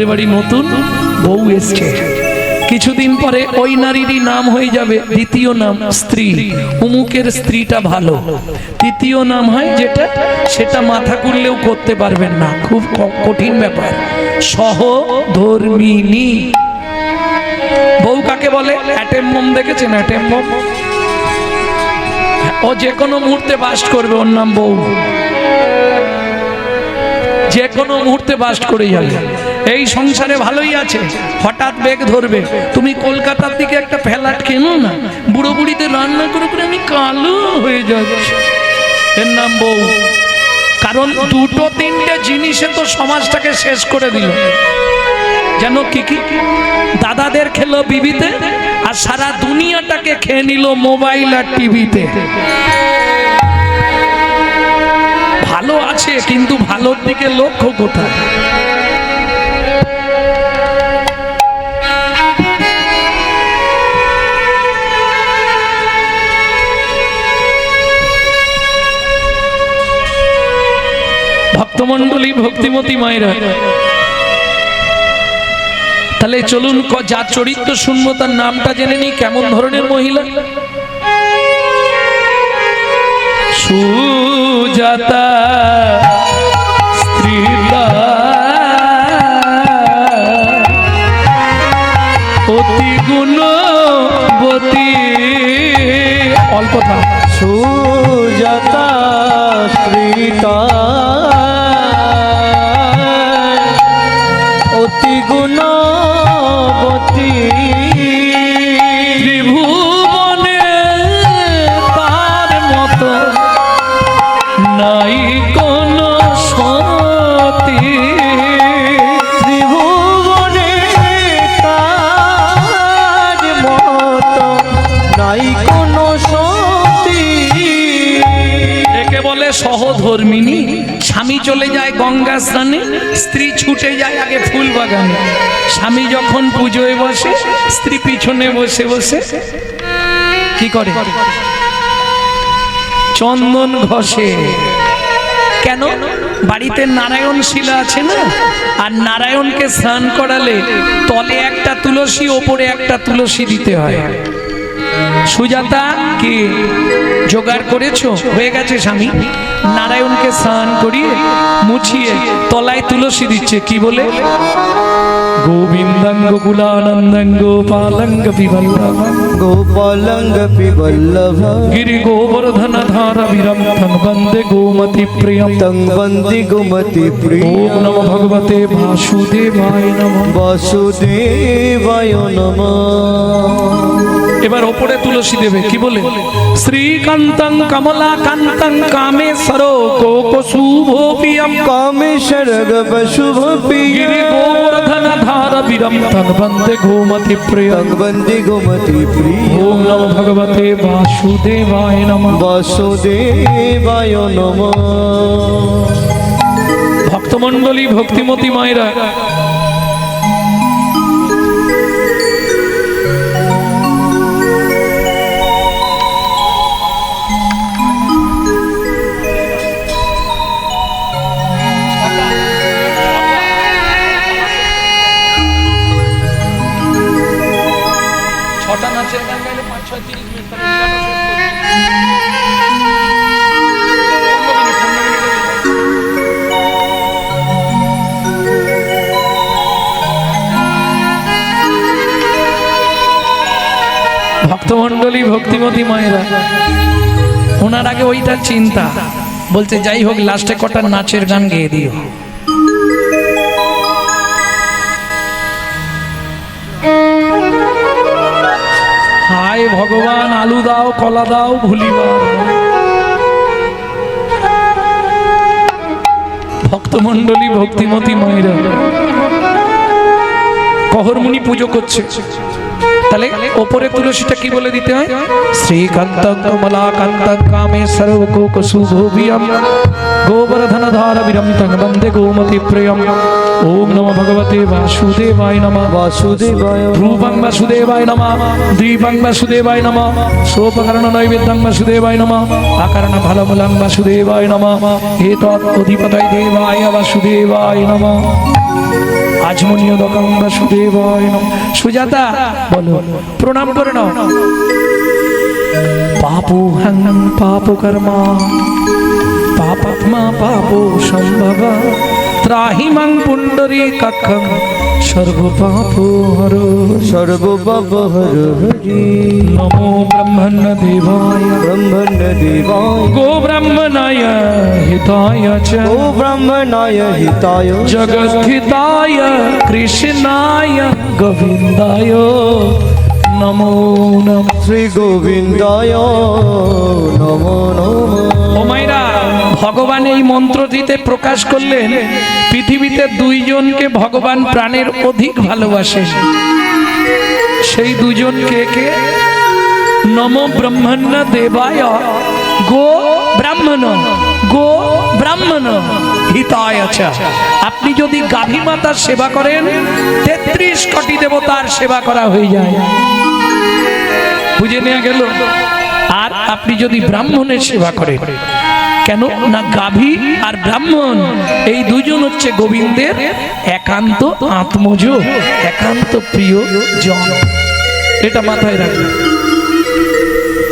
বাড়ি নতুন বউ এসছে, কিছুদিন পরে ওই নারীরই নাম হয়ে যাবে দ্বিতীয় নাম স্ত্রী। অমুকের স্ত্রীটা ভালো, তৃতীয় নাম হয় যেটা, সেটা মাথা করলেও করতে পারবেন না, খুব কঠিন ব্যাপার। সহধর্মিনী বউ কাকে বলে? অ্যাটেম বোম দেখেছেন? অ্যাটেম বোম, ও যে কোনো মুহূর্তে বাস্ট করবে, ওর নাম বউ। যে কোনো মুহূর্তে বাস্ট করে যাবে। এই সংসারে ভালোই আছে, হঠাৎ বেগ ধরবে। তুমি কলকাতার দিকে একটা ফ্ল্যাট কেনো না, বুড়ো বুড়িতে রান্না করে করে আমি কালো হয়ে যাচ্ছি, এর নাম বউ। কারণ দুটো তিনটে জিনিসে তো সমাজটাকে শেষ করে দিল। যেন কি কি দাদাদের খেলো বিবিতে, আর সারা দুনিয়াটাকে খেয়ে নিল মোবাইল আর টিভিতে। ভালো আছে কিন্তু ভালোর দিকে লক্ষ্য কোথায়? ভক্তমণ্ডলী, ভক্তিমতী মায়েরা, তাহলে চলুন যার চরিত্র শুনবো তার নামটা জেনে নি, কেমন ধরনের মহিলা। সুজাতা স্ত্রীলা অতি গুণবতী। অল্প থাক। সুজাতা স্ত্রীতা অতি গুণবতী। ত্রিভুবনে তার মতো নাই কোন সতী। ত্রিভুবনে তার মতো নাই কোন সতী। একে বলে সহধর্মিনী। স্বামী চলে যায় গঙ্গা স্নানে, স্ত্রী ছুটে যায় আগে ফুল বাগানে। স্বামী যখন পুজোয় বসে, স্ত্রী পিছনে বসে বসে কি করে? চন্দন ঘষে। কেন? বাড়িতে নারায়ণ শিলা আছে না, আর নারায়ণকে স্নান করালে তলে একটা তুলসী, ওপরে একটা তুলসী দিতে হয়। সুজাতা কি জোগাড় করেছো? হয়ে গেছে স্বামী। নারায়ণকে স্নান করিয়ে মুছিয়ে তলায় তুলসী দিচ্ছে, কি বলে? গোবিন্দং গোকুলানন্দং গোপালং গোপীবল্লভ গোপালং গোপীবল্লভ গিরি গোবর্ধন ধারা বিরমথং বন্দে গোমতি প্রিয়ম তং বন্দে গোমতি প্রিয়ম। ওম নমো ভগবতে বাসুদেবায় নমঃ। বাসুদেবায় নমঃ। এবার ওপরে তুলসী দেবে, কি বলে? শ্রীকান্তং কমলাকান্তং কামেশ্বর কোকশুভোপিয়ম কামেশ্বর শুভপ্রিয় গিরি গোবর্ধন ধারা বিরমথং বন্দে গোমতি প্রিয়ম তং বন্দে গোমতি প্রিয়। ওম নমো ভগবতে বাসুদেবায় নমঃ। বাসুদেবায় নমঃ। ভক্তমণ্ডলী, ভক্তিমতী মায়েরা, ছটা নাচের গান গাইলে 5-6-30 মিনিট ভক্তমণ্ডলী, ভক্তিমতী মায়েরা, ওনার আগে ওইটা চিন্তা, বলছে যাই হোক লাস্টে কটা নাচের গান গেয়ে দিও। হায় ভগবান, আলু দাও, কলা দাও, ভুলিবার। ভক্তমণ্ডলী, ভক্তিমতী মায়েরা, কহরমুনি পুজো করছে, তাহলে ওপরে তুলসীটা কি বলে দিতে হয়? শ্রীকান্তং কমলাকান্তং কামেশ্বর কোকশুভোপিয়ম গোবর্ধন ধারা বিরমথং বন্দে গোমতি প্রিয়ম। ओम नमो भगवते वासुदेवाय नमः। वासुदेवाय रूपं वासुदेवाय नमः, दीपं वासुदेवाय नमः, सोपकर्ण नैवेद्यं वासुदेवाय नमः, आकर्ण फलमूलं वासुदेवाय नमः, एतत् अधिपतये देवाय वासुदेवाय नमः। आज আজমনীয়দকং বাসুদেবায় নমঃ। সুজাতা বলো, প্রণাম করে নাও। পাপোহং পাপকর্মা পাপাত্মা পাপো সম্ভব ত্রাহি মাং পুণ্ডরীকাক্ষং সর্বপাপো হরো সর্বপাপহর হরি নমো ব্রহ্মণ্য দেবায় ব্রহ্মণ্য দেবায় গো ব্রাহ্মণায় হিতায় চ ও ব্রাহ্মণায় হিতায় জগদ্ধিতায় কৃষ্ণায় গোবিন্দায় নমো নমঃ। শ্রী গোবিন্দায় নমো নমঃ। ও মায়েরা, ভগবান এই মন্ত্রটিতে প্রকাশ করলেন পৃথিবীতে দুইজনকে ভগবান প্রাণের অধিক ভালোবাসে। সেই দুজন কে কে? নমো ব্রহ্মণ্য দেবায় গো ব্রাহ্মণ গো ব্রাহ্মণ হিতায় চ। আপনি যদি গাভী মাতার সেবা করেন 33 কোটি দেবতার সেবা করা হয়ে যায়। বুঝে নেওয়া গেল? আর আপনি যদি ব্রাহ্মণের সেবা করেন, কেন না গাভী আর ব্রাহ্মণ এই দুজন হচ্ছে গোবিন্দের একান্ত আত্মজ, একান্ত প্রিয় জন। এটা মাথায় রাখবেন।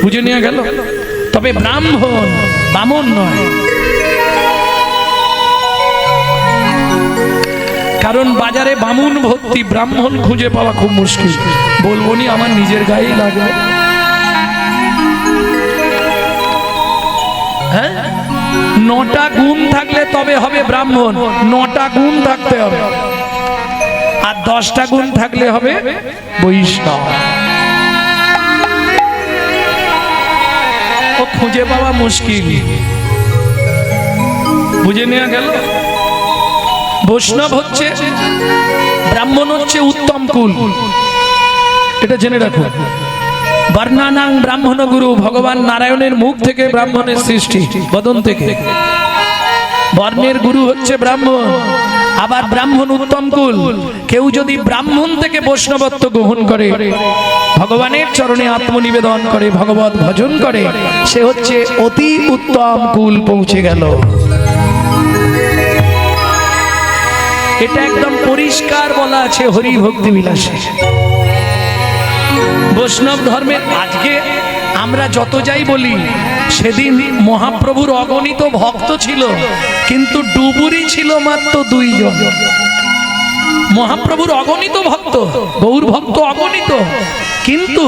বুঝে নেওয়া গেল? তবে ব্রাহ্মণ, বামন নয়। কারণ বাজারে বামুন ভর্তি, ব্রাহ্মণ খুঁজে পাওয়া খুব মুশকিল। বলবো নি, আমার নিজের গায়েই লাগবে। হ্যাঁ, 9টা গুণ থাকলে তবে হবে ব্রাহ্মণ। 9টা গুণ থাকতে হবে, আর 10টা গুণ থাকলে হবে বৈষ্ণব। ও খুঁজে পাওয়া মুশকিল। বুঝে নেওয়া গেল? বৈষ্ণব হচ্ছে, ব্রাহ্মণ হচ্ছে উত্তম কুল। এটা জেনে রাখো। বর্ণানাং ব্রাহ্মণ গুরু, ভগবান নারায়ণের মুখ থেকে ব্রাহ্মণের সৃষ্টি, বদন থেকে। বর্ণের গুরু হচ্ছে ব্রাহ্মণ। আবার ব্রাহ্মণ উত্তম কুল। কেউ যদি ব্রাহ্মণ থেকে বৈষ্ণবত্ব গ্রহণ করে, ভগবানের চরণে আত্মনিবেদন করে, ভগবত ভজন করে, সে হচ্ছে অতি উত্তম কুল পৌঁছে গেল। এটা একদম পরিষ্কার বলা আছে হরি ভক্তি বিলাসে। বৈষ্ণব ধর্মের আজকে আমরা যত যাই বলি, সেদিন মহাপ্রভুর অগণিত ভক্ত ছিল, কিন্তু ডুবুরি ছিল মাত্র 2 জন। মহাপ্রভুর অগণিত ভক্ত, গৌর ভক্ত অগণিত, কিন্তু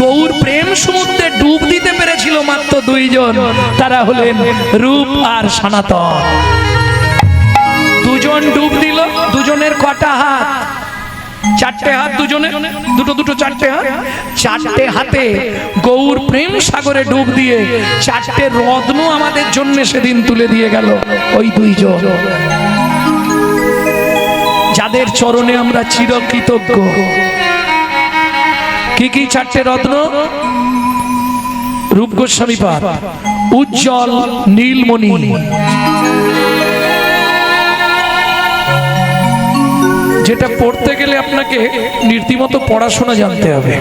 গৌর প্রেম সমুদ্রে ডুব দিতে পেরেছিল মাত্র 2 জন। তারা হলেন রূপ আর সনাতন। 2 জন ডুব দিল। দুজনের কটা হাত? 4টে হাত। দুজনে দুটো দুটো 4টে হাত। 4টে হাতে গৌর প্রেম সাগরে ডুব দিয়ে 4টে রত্ন আমাদের জন্য সেদিন তুলে দিয়ে গেল ওই 2 জন, যাদের চরণে আমরা চিরকৃতজ্ঞ। কি কি 4টে রত্ন? রূপ গোস্বামী পাদ, উজ্জ্বল নীলমণি, যেটা পড়তে গেলে আপনাকে রীতিমতো পড়াশোনা জানতে হবে।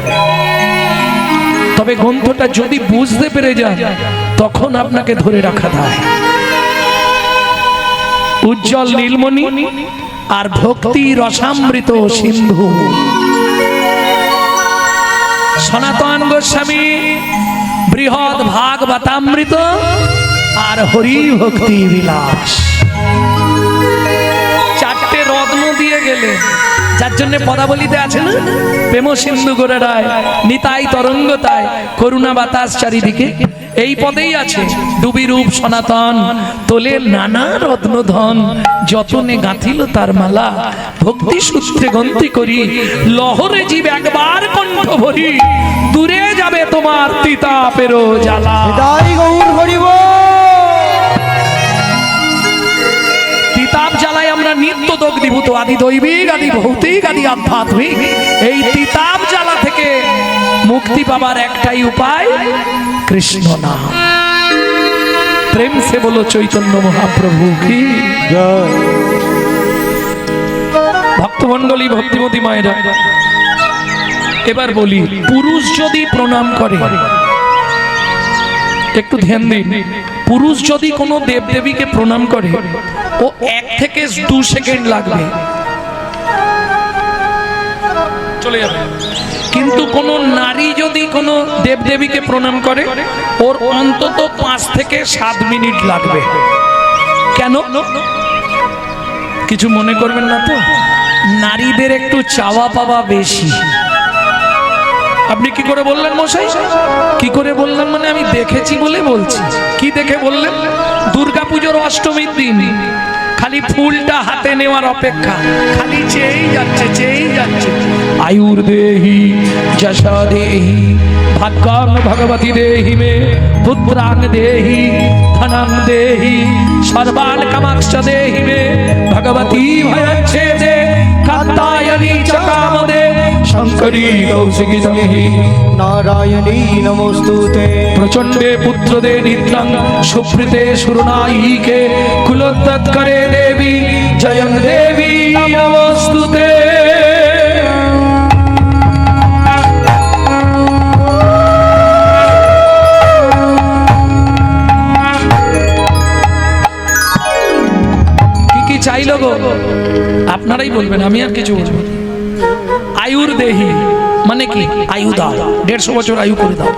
তবে গ্রন্থটা যদি বুঝতে পেরে যান, তখন আপনাকে ধরে রাখা যায়। উজ্জ্বল নীলমণি আর ভক্তি রসামৃত সিন্ধু। সনাতন গোস্বামী বৃহৎ ভাগবতামৃত আর হরি ভক্তি বিলাস। 4টে রত্ন দিয়ে গেলে, যার জন্য পদাবলিতে আছে না, প্রেম সিন্ধু গড়ে রায় নিতাই তরঙ্গতায় করুণা বাতাস চারিদিকে। এই পদেই আছে, ডুবি রূপ সনাতন তোলে নানা রত্ন ধন, যতনে গাঁথিল তার মালা, ভক্তি সূত্রে গন্তি করি, লহরে জীব একবার কণ্ঠ ভরি, দূরে যাবে তোমার তিতাপেরো জ্বালা। তাই গৌর হরি বল। তিতাপ জ্বালায় আমরা নিত্য দগ্ধীভূত, আদি দৈবিক, আদি ভৌতিক, আদি আধ্যাত্মিক। এই তিতাপ জ্বালা থেকে মুক্তি পাবার একটাই উপায়, কৃষ্ণ নাম। প্রেম সে বলো চৈতন্য মহাপ্রভু কি জয়। ভক্তমণ্ডলী, ভক্তিমতী মায়েরা, এবার বলি, পুরুষ যদি প্রণাম করে, একটু ধ্যান দিন, পুরুষ যদি কোনো দেবদেবীকে প্রণাম করে, ও 1 থেকে 2 সেকেন্ড লাগবে। চলে যাবে। কিন্তু কোন নারী যদি কোনো দেবদেবীকে প্রণাম করে ওর অন্তত 5 থেকে 7 মিনিট লাগবে। কেন? কিছু মনে করবেন না তো? নারীদের একটু চাওয়া পাওয়া বেশি। আপনি কি করে বললেন মশাই? কি করে বললাম মানে আমি দেখেছি বলে বলছি। কি দেখে বললেন? দুর্গাপুজোর অষ্টমীর দিন খালি ফুলটা হাতে নেওয়ার অপেক্ষা, খালি চেয়েই যাচ্ছে। আয়ুর দেহি যশা দেহি ভাগ্যাং ভগবতী দেহি মে পুত্রাং দেহি ধনাং দেহি সর্বান কামাক্ষ দেহি মে ভগবতী ভয়চ্ছেদে কাত্যায়নী চ কামদে শঙ্করী কৌশিকী দেহি নারায়ণী নমস্তুতে প্রচণ্ডে পুত্রদে নিত্যং সুপ্রীতে সুরনায়িকে কুলোত্তৎকরে দেবী জয়ং দেবী নমস্তুতে। কি চাইল গো? আপনারাই বলবেন, আমি আর কিছু বলবো। আয়ুর দেহি মানে কি? আয়ু দাও, 150 বছর আয়ু করে দাও।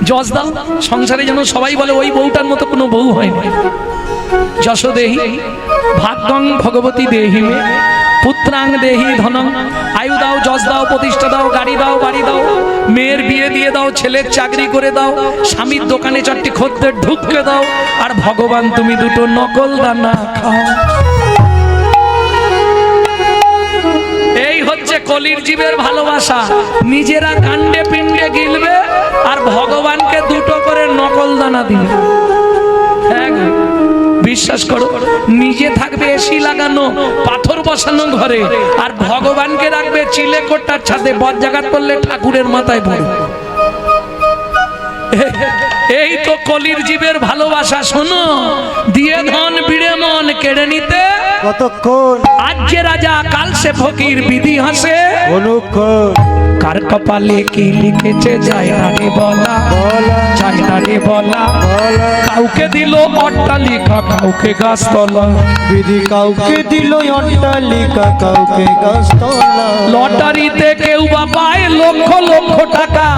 যশ দাও। সংসারে যেন সবাই বলে ওই বউটার মতো কোনো বউ হয়নি। যশ দেহি ভাগ্যং ভগবতী দেহি মে পুত্রাং দেহি ধনং। আয়ু দাও, যশ দাও, প্রতিষ্ঠা দাও, গাড়ি দাও, বাড়ি দাও, মেয়ের বিয়ে দিয়ে দাও, ছেলের চাকরি করে দাও, স্বামীর দোকানে 4টি খদ্দের ঢুককে দাও, আর ভগবান তুমি 2টো নকল দানা খাও। এই হচ্ছে কলির জীবের ভালোবাসা। নিজেরা কাণ্ডে পিণ্ডে গিলবে আর ভগবানকে 2টো করে নকল দানা দিবে। বিশ্বাস করো, নিজে থাকবে এসি লাগানো পাথর বসানো ঘরে, আর ভগবানকে রাখবে চিলে কোটার ছাদে, বজ্জাঘাত করলে ঠাকুরের মাথায় পড়ে। এই তো কলির জীবের ভালোবাসা। শোনো, দিয়ে ধন বিড়ে মন কেড়ে নিতে কতক্ষণ আজ যে রাজা কাল সে ফকির বিধি হাসে অনুক্ষণ কার কপালে কি লিখেছে যায় না রে বলা, যায় না রে বলা। কাউকে দিল অট্টালিকা, কাউকে গাছতলা, বিধি কাউকে দিল অট্টালিকা, কাউকে গাছতলা। লটারিতে কেউ বা পায় লক্ষ লক্ষ টাকা,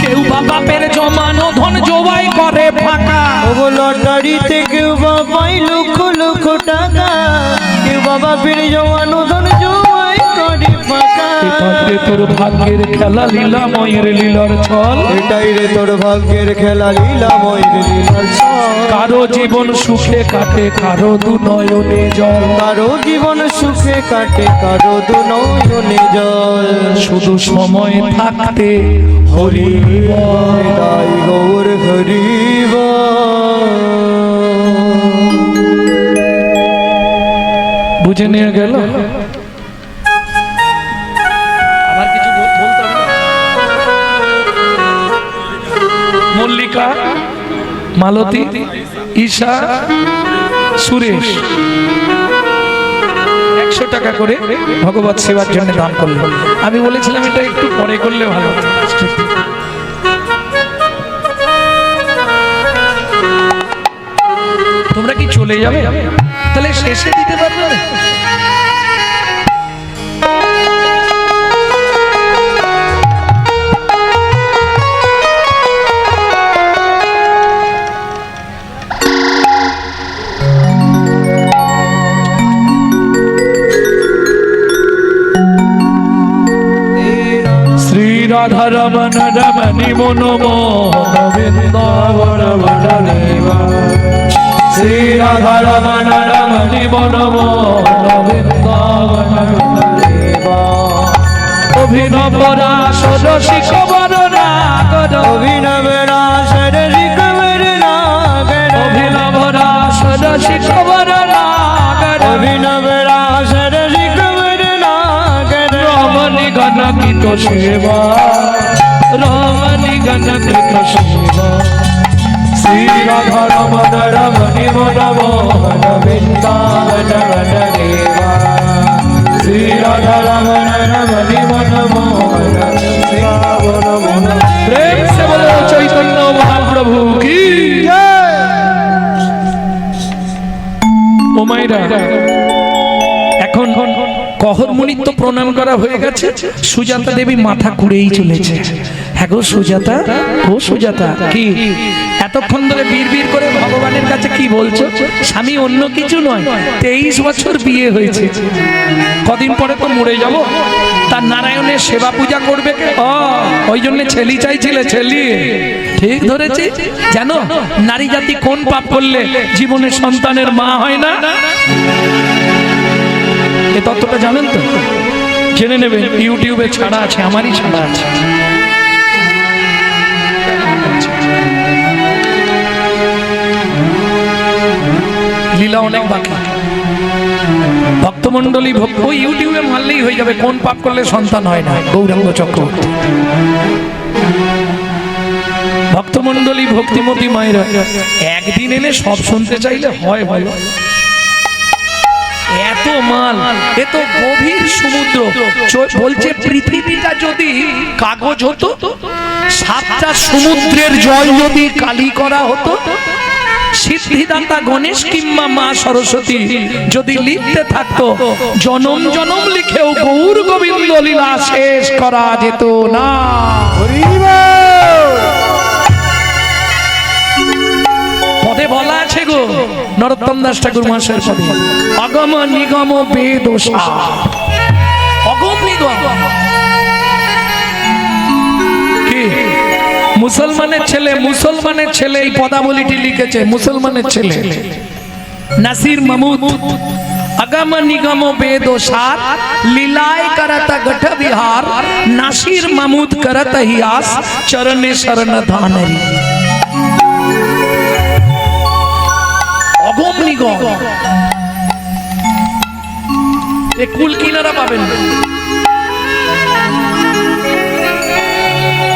কেউ বা বাপের জমানো ধন জবাই করে ফাঁকা। ও লটারিতে কেউ বা পায় লক্ষ লক্ষ টাকা, কেউ বা বাপের জমানো ধন জবাই করে ফাঁকা। এটাই তোর ভাগ্যের খেলা লীলা ময়ের লীলার ছল, এটাই রে তোর ভাগ্যের খেলা লীলা ময়ের লীলার ছল। কারো জীবন সুখে কাটে, কারো দু নয়নে জল, কারো জীবন সুখে কাটে, কারো দু নয়নে জল। শুধু সময় থাকতে হরি বল। তাই গৌর হরিব। বুঝে নিয়ে গেল। আবার কিছু বলতে হবে না? মল্লিকা, মালতী, ঈশা, সুরেশ 100 টাকা করে ভগবত সেবার জন্য দান করলো। আমি বলেছিলাম এটা একটু পরে করলে ভালো হতো। তোমরা কি চলে যাবে? তাহলে শেষে দিতে পারবে না? রাধা রমন রমণি মনোমোহন বৃন্দাবন বনদেবা। শ্রী রাধা রমন রমণি মনোমোহন বৃন্দাবন বনদেবা। অভিনব রাসর শিখবর রাগর, অভিনব রাসর শিখবর রাগর, অভিনব রাসর শিখবর রাগর, অভিনব রাসর শিখবর রাগর। রমণী গণকৃত সেবা, রমণী গণকৃত সেবা। শ্রী রাধা রমন রমণি মনোমোহন বৃন্দাবন বনদেবা। শ্রী রাধা রমন রমণি মনোমোহন বৃন্দাবন বনদেবা। প্রেম সে বলো চৈতন্য মহাপ্রভু কি জয়। ও মাইরা, এখন কহর মুনির তো প্রণাম করা হয়ে গেছে, সুজাতা দেবী মাথা কুড়েই চলেছে। হ্যাঁ গো সুজাতা, ও সুজাতা, কি এতক্ষণ ধরে বীর করে ভগবানের কাছে কি বলছো? স্বামী অন্য কিছু নয়, 23 বছর বিয়ে হয়েছে, কদিন পরে তো মরে যাব, তার নারায়ণের সেবা পূজা করবে কে? ওই জন্য ছেলি চাইছিলে, ছেলি ঠিক ধরেছি। জানো নারী জাতি কোন পাপ করলে জীবনে সন্তানের মা হয় না? এ তত্ত্বটা জানেন তো? জেনে নেবেন, ইউটিউবে ছাড়া আছে, আমারই ছাড়া আছে। লীলা অনেক বাকি, ভক্তমন্ডলী ভক্ত ওই ইউটিউবে মারলেই হয়ে যাবে কোন পাপ করলে সন্তান হয় না। গৌরাঙ্গ চক্রবর্তী, ভক্তমন্ডলী ভক্তিমতী মায়েরা একদিন এনে সব শুনতে চাইলে হয় ভালো। এত মাল, এত গভীর সমুদ্র। বলছে পৃথিবীটা যদি কাগজ হতো, 7টা সমুদ্রের জল যদি কালি করা হতো, সিদ্ধিদাতা গণেশ কিংবা মা সরস্বতী যদি লিখতে থাকতো, জনম জনম লিখেও গৌর গোবিন্দ লীলা শেষ করা যেত না। পদে বলা আছে গো, নরোত্তম দাস ঠাকুর মহাশয়ের পদে, অগম নিগম বেদ অগম নিগম। কি মুসলমানের ছেলে এই পদাবলীটি লিখেছে, মুসলমানের ছেলে নাসির মাহমুদ। अगम निगम वेदो सात लीलाय करत गठ विहार नासिर महमूद करत हियास चरणे शरण धानरी। अगम निगम कुल किनारा पाবেন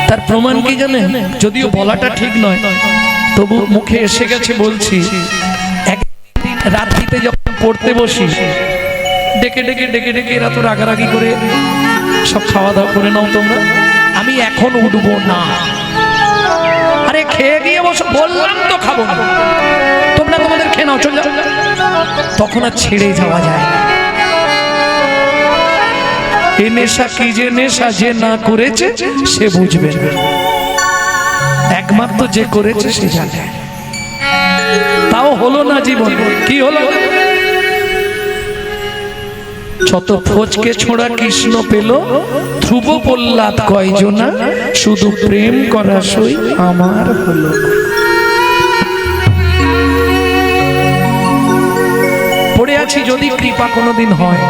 তার প্রমাণ কি জানেন? যদিও বলাটা ঠিক নয়, তবু মুখে এসে গেছে বলছি। একদিন রাত্রিতে যখন পড়তে বসি, ডেকে ডেকে ডেকে ডেকে এরা তো রাগারাগি করে সব খাওয়া দাওয়া করে নাও তোমরা, আমি এখন উঠবো না। আরে খেয়ে গিয়ে বসো, বললাম তো খাবো না, তোমরা তোমাদের খেয়ে নাও, চলে যাও। তখন আর ছেড়ে যাওয়া যায় না। এ নেশা কি যে নেশা, যে না করেছে সে বুঝবে, একমাত্র যে করেছে সে জানে। তাও হলো না জীবন, কি হলো? যত ফোচকে ছোড়া কৃষ্ণ পেল, ধ্রুব প্রহ্লাদ কয়জনা, শুধু প্রেম করা সই আমার হলো। পড়ে আছি যদি কৃপা কোনোদিন হয়।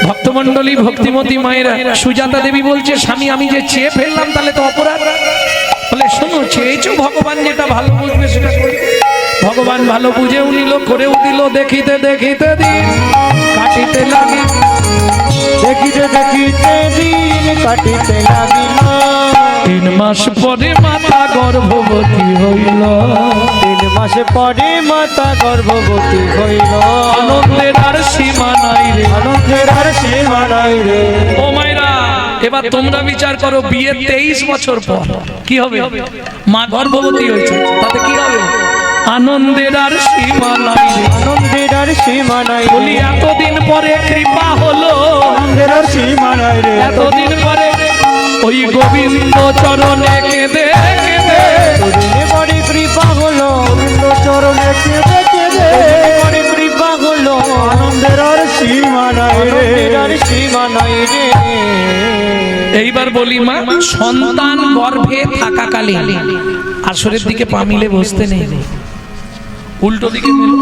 ভক্তমন্ডলী ভক্তিমতী মায়েরা, সুজাতা দেবী বলছে স্বামী আমি যে চেয়ে ফেললাম তাহলে তো অপরাধ। বলে শোনো, চেয়েছো ভগবান যেটা ভালো বুঝবে সেটা করবে। ভগবান ভালো বুঝেও নিল, করেও দিল। দেখিতে দেখিতে দিন কাটিতে লাগিল, দেখিতে দেখিতে দিন কাটিতে লাগিল। 3 মাস পরে মাতা গর্ভবতী হইল, 3 মাস পরে মাতা গর্ভবতী হইল। আনন্দের আর সীমা নাই রে, আনন্দের আর সীমা নাই রে। ও মায়েরা, এবার তোমরা বিচার করো, বিয়ের 23 বছর পর কি হবে? মা গর্ভবতী হয়েছে, তাতে কি হবে? আনন্দের আর সীমা নাই রে, আনন্দের আর সীমা নাই রে। বলি এতদিন পরে কৃপা হলো, আনন্দের আর সীমা নাই রে। এতদিন পরে ওই গোবিন্দ চরণে কেঁদে কেঁদে, তোরে বড় কৃপা হলো, গোবিন্দ চরণে কেঁদে কেঁদে বড় কৃপা হলো। আনন্দের আর সীমা নাই রে, আনন্দের আর সীমা নাই রে। এইবার বলি মা, সন্তান গর্ভে থাকাকালীন আসরের দিকে পা মিলে বসতে নেই, উল্টো দিকে মেলো,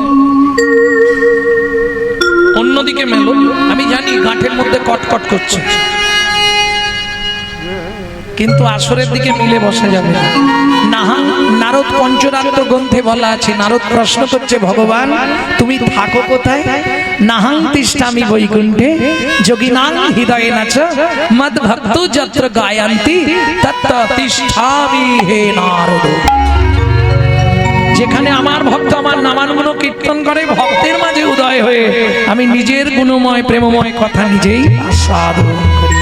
অন্যদিকে মেলো। আমি জানি গাঁটের মধ্যে কটকট করছে, কিন্তু আসরের দিকে মিলে বসা যাবে না। নারদ পঞ্চরাত্র গ্রন্থে বলা আছে, নারদ প্রশ্ন করছে ভগবান তুমি থাকো কোথায়? নাহাং তিষ্ঠামি বৈকুণ্ঠে যোগিনাং হৃদয়ে নাচ মদ ভক্ত যত্র গায়ন্তি তত্র তিষ্ঠামি হে নারদ। যেখানে আমার ভক্ত আমার নামানুগুণ কীর্তন করে, ভক্তের মাঝে উদয় হয়ে আমি নিজের গুণময় প্রেমময় কথা নিজেই আস্বাদন করি।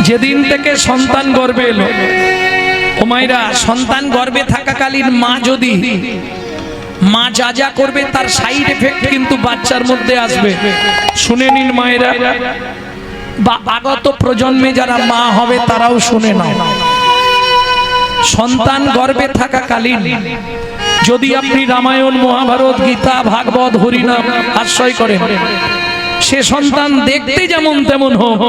যেদিন থেকে সন্তান গর্ভে এলো, ও মায়েরা, সন্তান গর্ভে থাকাকালীন মা যদি মা যা যা করবে তার সাইড এফেক্ট কিন্তু বাচ্চার মধ্যে আসবে। শুনে নিন মায়েরা, বা আগত প্রজন্মে যারা মা হবে তারাও শুনে নাও। সন্তান গর্ভে থাকাকালীন যদি আপনি রামায়ণ, মহাভারত, গীতা, ভাগবত, হরিনাম আশ্রয় করেন, সে সন্তান দেখতে যেমন তেমন হোক,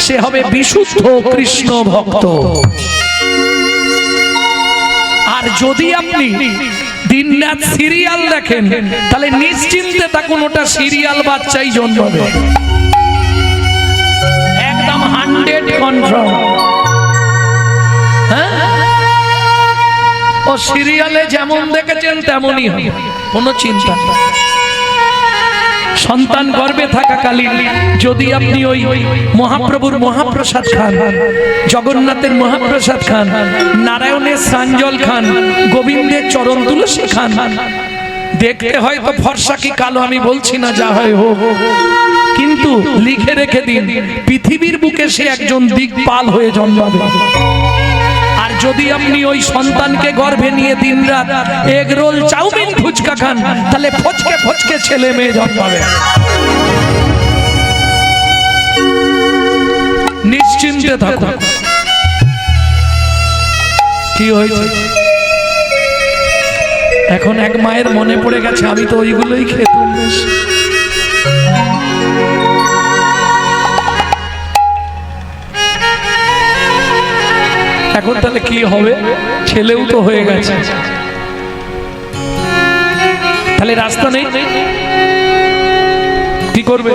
সে হবে বিশুদ্ধ কৃষ্ণ ভক্ত। আর যদি আপনি দিনরাত সিরিয়াল দেখেন, তাহলে নিশ্চিন্তে থাকুন, ওটা সিরিয়াল বাচ্চাই জন্মাবে, একদম 100 কনফার্ম। ও সিরিয়ালে যেমন দেখেছেন তেমনই হবে, কোনো চিন্তা নেই। সন্তান গর্ভে থাকাকালীন যদি আপনি ওই মহাপ্রভুর মহাপ্রসাদ খান, জগন্নাথের মহাপ্রসাদ খান, নারায়ণের সাঞ্জল খান, গোবিন্দের চরণ তুলসী খান, দেখতে হয়তো ফর্সা কি কালো আমি বলছি না, যা হয় হোক, কিন্তু লিখে রেখে দিন, পৃথিবীর বুকে সে একজন দিকপাল হয়ে জন্মাবে। আর যদি আপনি ওই সন্তানকে গর্ভে নিয়ে দিনরাত এগ রোল, চাউমিন, ফুচকা খান, তাহলে ফচকে ফচকে ছেলে মেয়ে জন্মাবে। নিশ্চিন্তে থাকুন। কি হয়েছে? এখন এক মায়ের মনে পড়ে গেছে, আমি তো ওইগুলোই খেতাম বেশি। এখন তাহলে কি হবে? ছেলেও তো হয়ে গেছে, তাহলে রাস্তা নেই, কি করবে?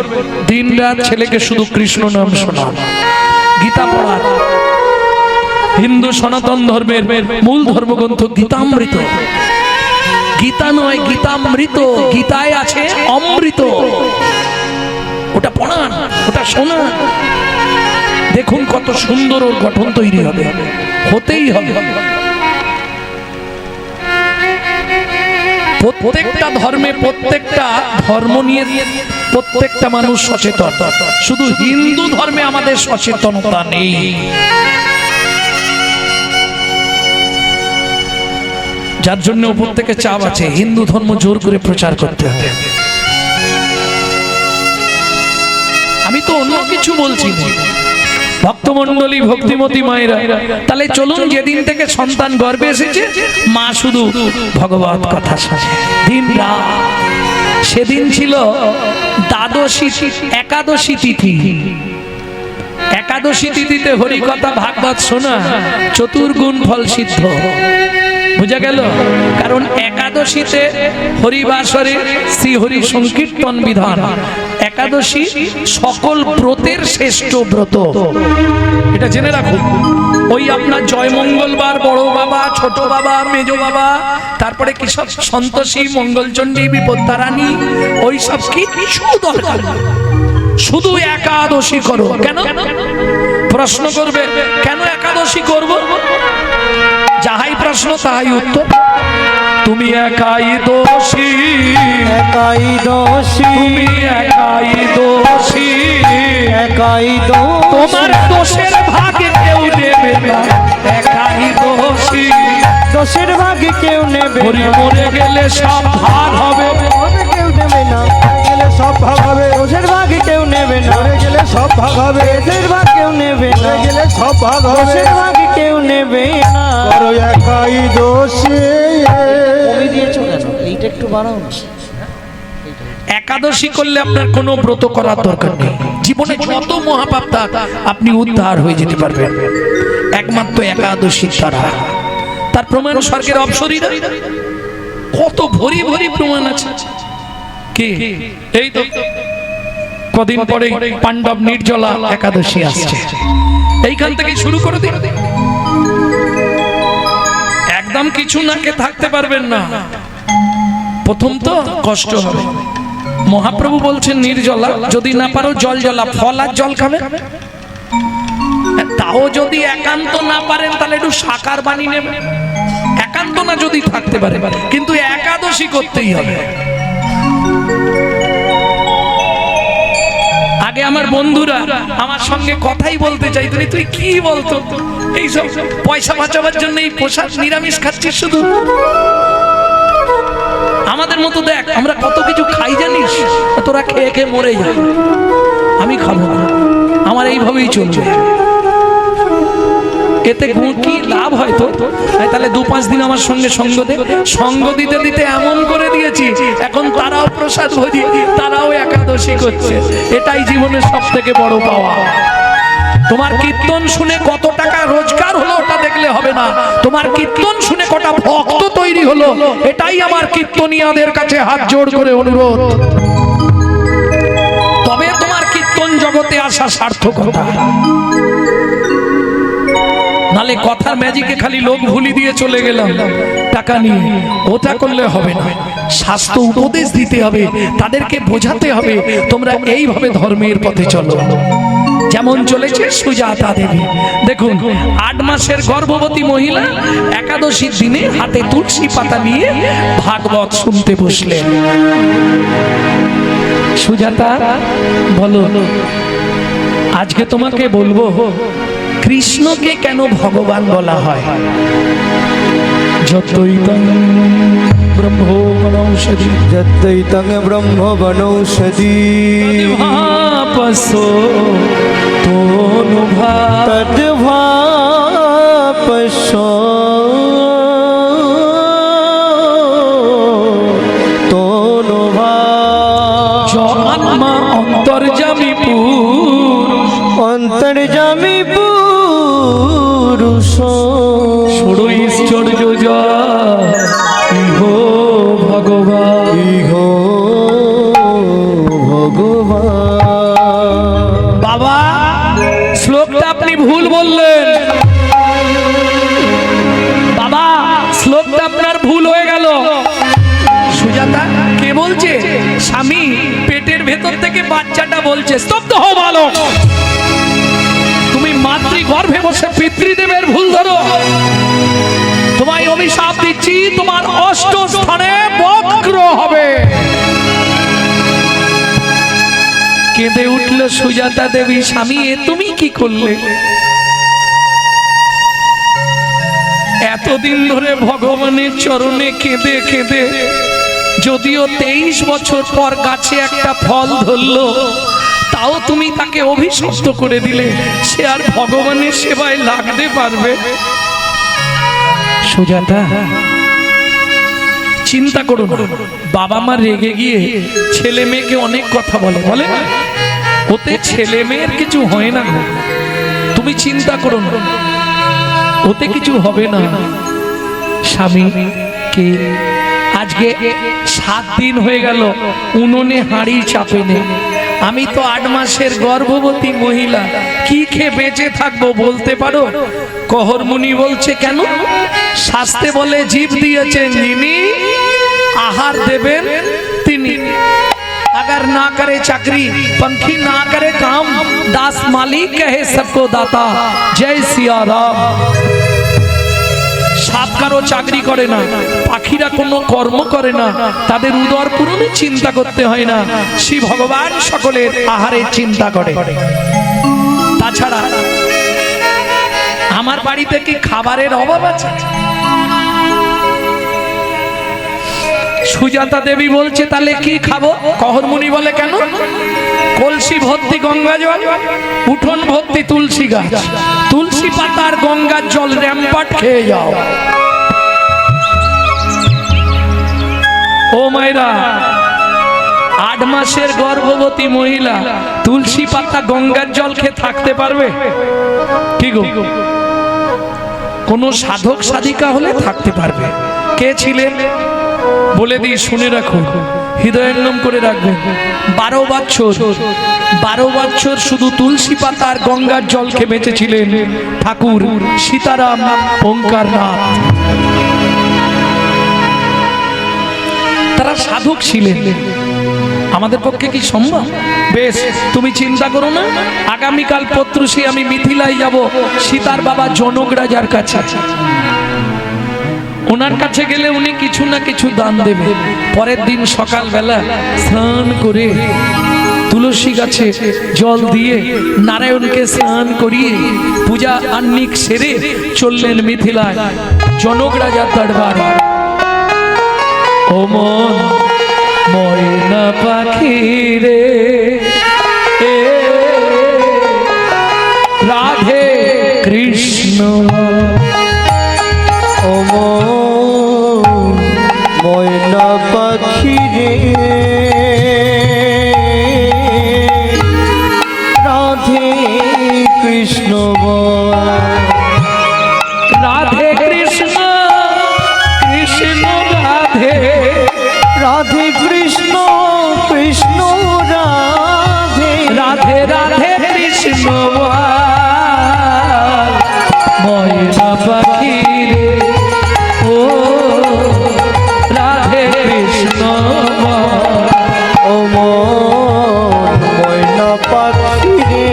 দিন রাত ছেলেকে শুধু কৃষ্ণ নাম শোনা, গীতা পড়া। হিন্দু সনাতন ধর্মের মূল ধর্মগ্রন্থ গীতামৃত, গীতা নয় গীতামৃত, গীতায় আছে অমৃত, ওটা পড়ান, ওটা শোনান। দেখুন কত সুন্দর ওর গঠন তৈরি হবে, হতেই হবে। প্রত্যেকটা ধর্মে, প্রত্যেকটা ধর্ম নিয়ে প্রত্যেকটা মানুষ সচেতন, শুধু হিন্দু ধর্মে আমাদের সচেতনতা নেই। যার জন্য উপর থেকে চাপ আছে হিন্দু ধর্ম জোর করে প্রচার করতে হবে। আমি তো অন্য কিছু বলছি না। ভক্তমণ্ডলী, ভক্তিমতী মায়েরা, তাহলে চলুন, যেদিন থেকে সন্তান গর্ভে এসেছে মা শুধু ভগবত কথা শোনে দিন রাত। সেদিন ছিল দ্বাদশী, একাদশী তিথি। একাদশী তিথিতে হরিকথা ভাগবত শোনা চতুর্গুণ ফল সিদ্ধ। বুঝা গেল? কারণ একাদশীতে হরিবাসরে শ্রীহরি সংকীর্তন বিধান। একাদশী সকল ব্রতের শ্রেষ্ঠ ব্রত, এটা জেনে রাখুন। ওই আপনার জয়মঙ্গলবার, বড় বাবা, ছোট বাবা, মেজ বাবা, তারপরে কি সব সন্তোষী, মঙ্গলচণ্ডী, বিপত্তারানী, ওই সব কিছু দরকার, শুধু একাদশী করো। কেন? প্রশ্ন করবে, কেন একাদশী করব? যাহাই প্রশ্ন তাহাই উত্তর। তুমি একাই দোষী, একাই দোষী, তুমি একাই দোষী, একাই দোষী, তোমার দোষের ভাগে কেউ নেবে না, একাই দোষী, দোষের ভাগে কেউ নেবে মরে না, মরে গেলে সব ভাগ হবে, কেউ নেবে না, গেলে সব ভাগ হবে, দোষের ভাগে কেউ নেবে না, গেলে সব ভাগ হবে, দোষের ভাগ কেউ নেবে না, গেলে সব ভাগ হবে, দোষের ভাগে কেউ নেবে না, করো একাই দোষী। কমে দিয়েছো কেন? এইটা একটু বাড়াও না। একাদশী করলে আপনার কোনো ব্রত করার দরকার নেই। জীবনে যত মহাপাপ থাক আপনি উদ্ধার হয়ে যেতে পারবেন একমাত্র একাদশী দ্বারা। তার প্রমাণ স্বর্গের অপ্সরীরা, কত ভরি ভরি প্রমাণ আছে। কি এই তো কদিন পরে পাণ্ডব নির্জলা একাদশী আসছে, এইখান থেকে শুরু করে দিন। একদম কিছু না খেয়ে থাকতে পারবেন না, প্রথম তো কষ্ট হবে। মহাপ্রভু বলছেন নির্জলা, যদি না পারো জল জ্বলা, ফল আর জল খাবে। তাও যদি একান্ত না পারেন তাহলে একটু সাকার বানিয়ে নেবেন, একান্ত না যদি থাকতে পারে, কিন্তু একাদশী করতেই হবে। আর আগে আমার বন্ধুরা আমার সঙ্গে কথাই বলতে চাইতো না, তুই কি বলতো এইসব পয়সা বাঁচাবার জন্য এই প্রসাদ নিরামিষ খাচ্ছিস শুধু। আমাদের মতো দেখ আমরা কত কিছু খাই জানিস, তোরা খেয়ে খেয়ে মরে যায়, আমি খাবো না, আমার এইভাবেই চলবে। এতে কি লাভ হয় তো? তাহলে 2-5 দিন আমার সঙ্গে সঙ্গ দিতে দিতে এমন করে দিয়েছি, এখন তারাও প্রসাদ ভোজি, তারাও একাদশী করছে। এটাই জীবনের সব থেকে বড় পাওয়া। তোমার কীর্তন শুনে কত টাকা রোজগার হলো ওটা দেখলে হবে না, তোমার কীর্তন শুনে কটা ভক্ত তৈরি হলো, এটাই আমার কীর্তনিয়াদের কাছে হাত জোড় করে অনুরোধ। তবে তোমার কীর্তন জগতে আসা সার্থকতা। নালে কথার ম্যাজিকে খালি লোক ভুলি দিয়ে চলে গেলাম টাকা নিয়ে, ওটা করলে হবে না। স্বাস্থ্য উপদেশ দিতে হবে, তাদেরকে বোঝাতে হবে তোমরা এইভাবে ধর্মের পথে চলো। যেমন চলেছে সুজাতা দেবী, দেখুন 8 মাসের গর্ভবতী মহিলা একাদশীর দিনে হাতে তুলসী পাতা নিয়ে ভাগবত শুনতে বসলেন। সুজাতা বলো, আজকে তোমাকে বলবো কৃষ্ণকে কেন ভগবান বলা হয়। যতৈতং ব্রহ্মবনৌষধি, যতৈতং ব্রহ্মবনৌষধি, তদ্ভাপসো তোনুভা, তদ্ভাপসো তোনুভা, আত্মা অন্তর্যামী পুরুষ, অন্তর্যামী পুরুষ, ষড়ৈশ্বর্য ইহো ভগবান, ইহো ভগবান। বাবা শ্লোকটা আপনি ভুল বললেন, বাবা শ্লোকটা আপনার ভুল হয়ে গেল। সুজাতা কে বলছে? স্বামী পেটের ভেতর থেকে বাচ্চাটা বলছে। স্তব্ধ হও বালক, তুমি মাতৃগর্ভে বসে পিতৃদেবের ভুল ধরো। তোমায় অভিশাপ দিচ্ছি, তোমার 8 স্থানে বক্র হবে। কেঁদে উঠল সুজাতা দেবী, স্বামী এ তুমি কি করলে? এতদিন ধরে ভগবানের চরণে কেঁদে কেঁদে, যদিও 23 বছর পর গাছে একটা ফল ধরলো, তাও তুমি তাকে অভিশপ্ত করে দিলে, সে আর ভগবানের সেবায় লাগতে পারবে? সুজাতা চিন্তা করো না, বাবা মা রেগে গিয়ে ছেলে মেয়েকে অনেক কথা বলে না, ওতে ছেলে মেয়ের কিছু হয় না। তুমি চিন্তা করো না, ওতে কিছু হবে না। স্বামী কে আজকে 7 দিন হয়ে গেল উনুনে হাঁড়ি চাপে নেই। আমি তো 8 মাসের গর্ভবতী মহিলা, কি খেয়ে বেঁচে থাকবো বলতে পারো? কহরমুনি বলছে কেন? শাস্ত্রে বলে জীব দিয়েছেন যিনি, আহার দেবেন তিনি। अगर ना करे चाकरी, पंखी ना करे काम, दास मालिक कहे सबको दाता, जय सिया राम। সাপ কারো চাকরি করে না, পাখিরা কোনো কর্ম করে না, তাদের উদর পূরণের চিন্তা করতে হয় না, শ্রী ভগবান সকলের আহারের চিন্তা করে। তাছাড়া আমার বাড়িতে কি খাবারের অভাব আছে? সুজাতা দেবী বলছে তাহলে কি খাবো? কহরমুনি বলে কেন? কলসি ভর্তি গঙ্গা জল, উঠোন ভর্তি তুলসী গাছ, তুলসী পাতার গঙ্গার জল র্যাম্পাট খেয়ে যাও। ও মায়েরা, 8 মাসের গর্ভবতী মহিলা তুলসী পাতা গঙ্গার জল খেয়ে থাকতে পারবে? কি গো, কোন সাধক সাধিকা হলে থাকতে পারবে। কে ছিলেন বলে দিই, শুনে রাখুন, হৃদয়ঙ্গম করে রাখবেন। 12 বছর শুধু তুলসী পাতার গঙ্গার জল খেয়ে বেঁচেছিলেন ঠাকুর সীতারাম ওঙ্কারনাথ। তারা সাধক ছিলেন। আমাদের পক্ষে কি সম্ভব? বেশ, তুমি চিন্তা করো না, আগামীকাল পত্রুষি আমি মিথিলায় যাব সীতার বাবা জনক রাজার কাছে। ওনার কাছে গেলে উনি কিছু না কিছু দান দেবে। পরের দিন সকালবেলা স্নান করে তুলসী গাছে জল দিয়ে নারায়ণকে স্নান করিয়ে পূজা আহ্নিক সেরে চললেন মিথিলায় জনক রাজার দরবারে। ও মন ময়না পাখি রে রাধে কৃষ্ণ, ও ময়না পাখি রে রাধে কৃষ্ণ বল। রাধে কৃষ্ণ কৃষ্ণ রাধে, রাধে কৃষ্ণ কৃষ্ণ রাধে, রাধে রাধে কৃষ্ণ ময়না পাখি রে ও রাধে কৃষ্ণ। ও ময়না পাখি রে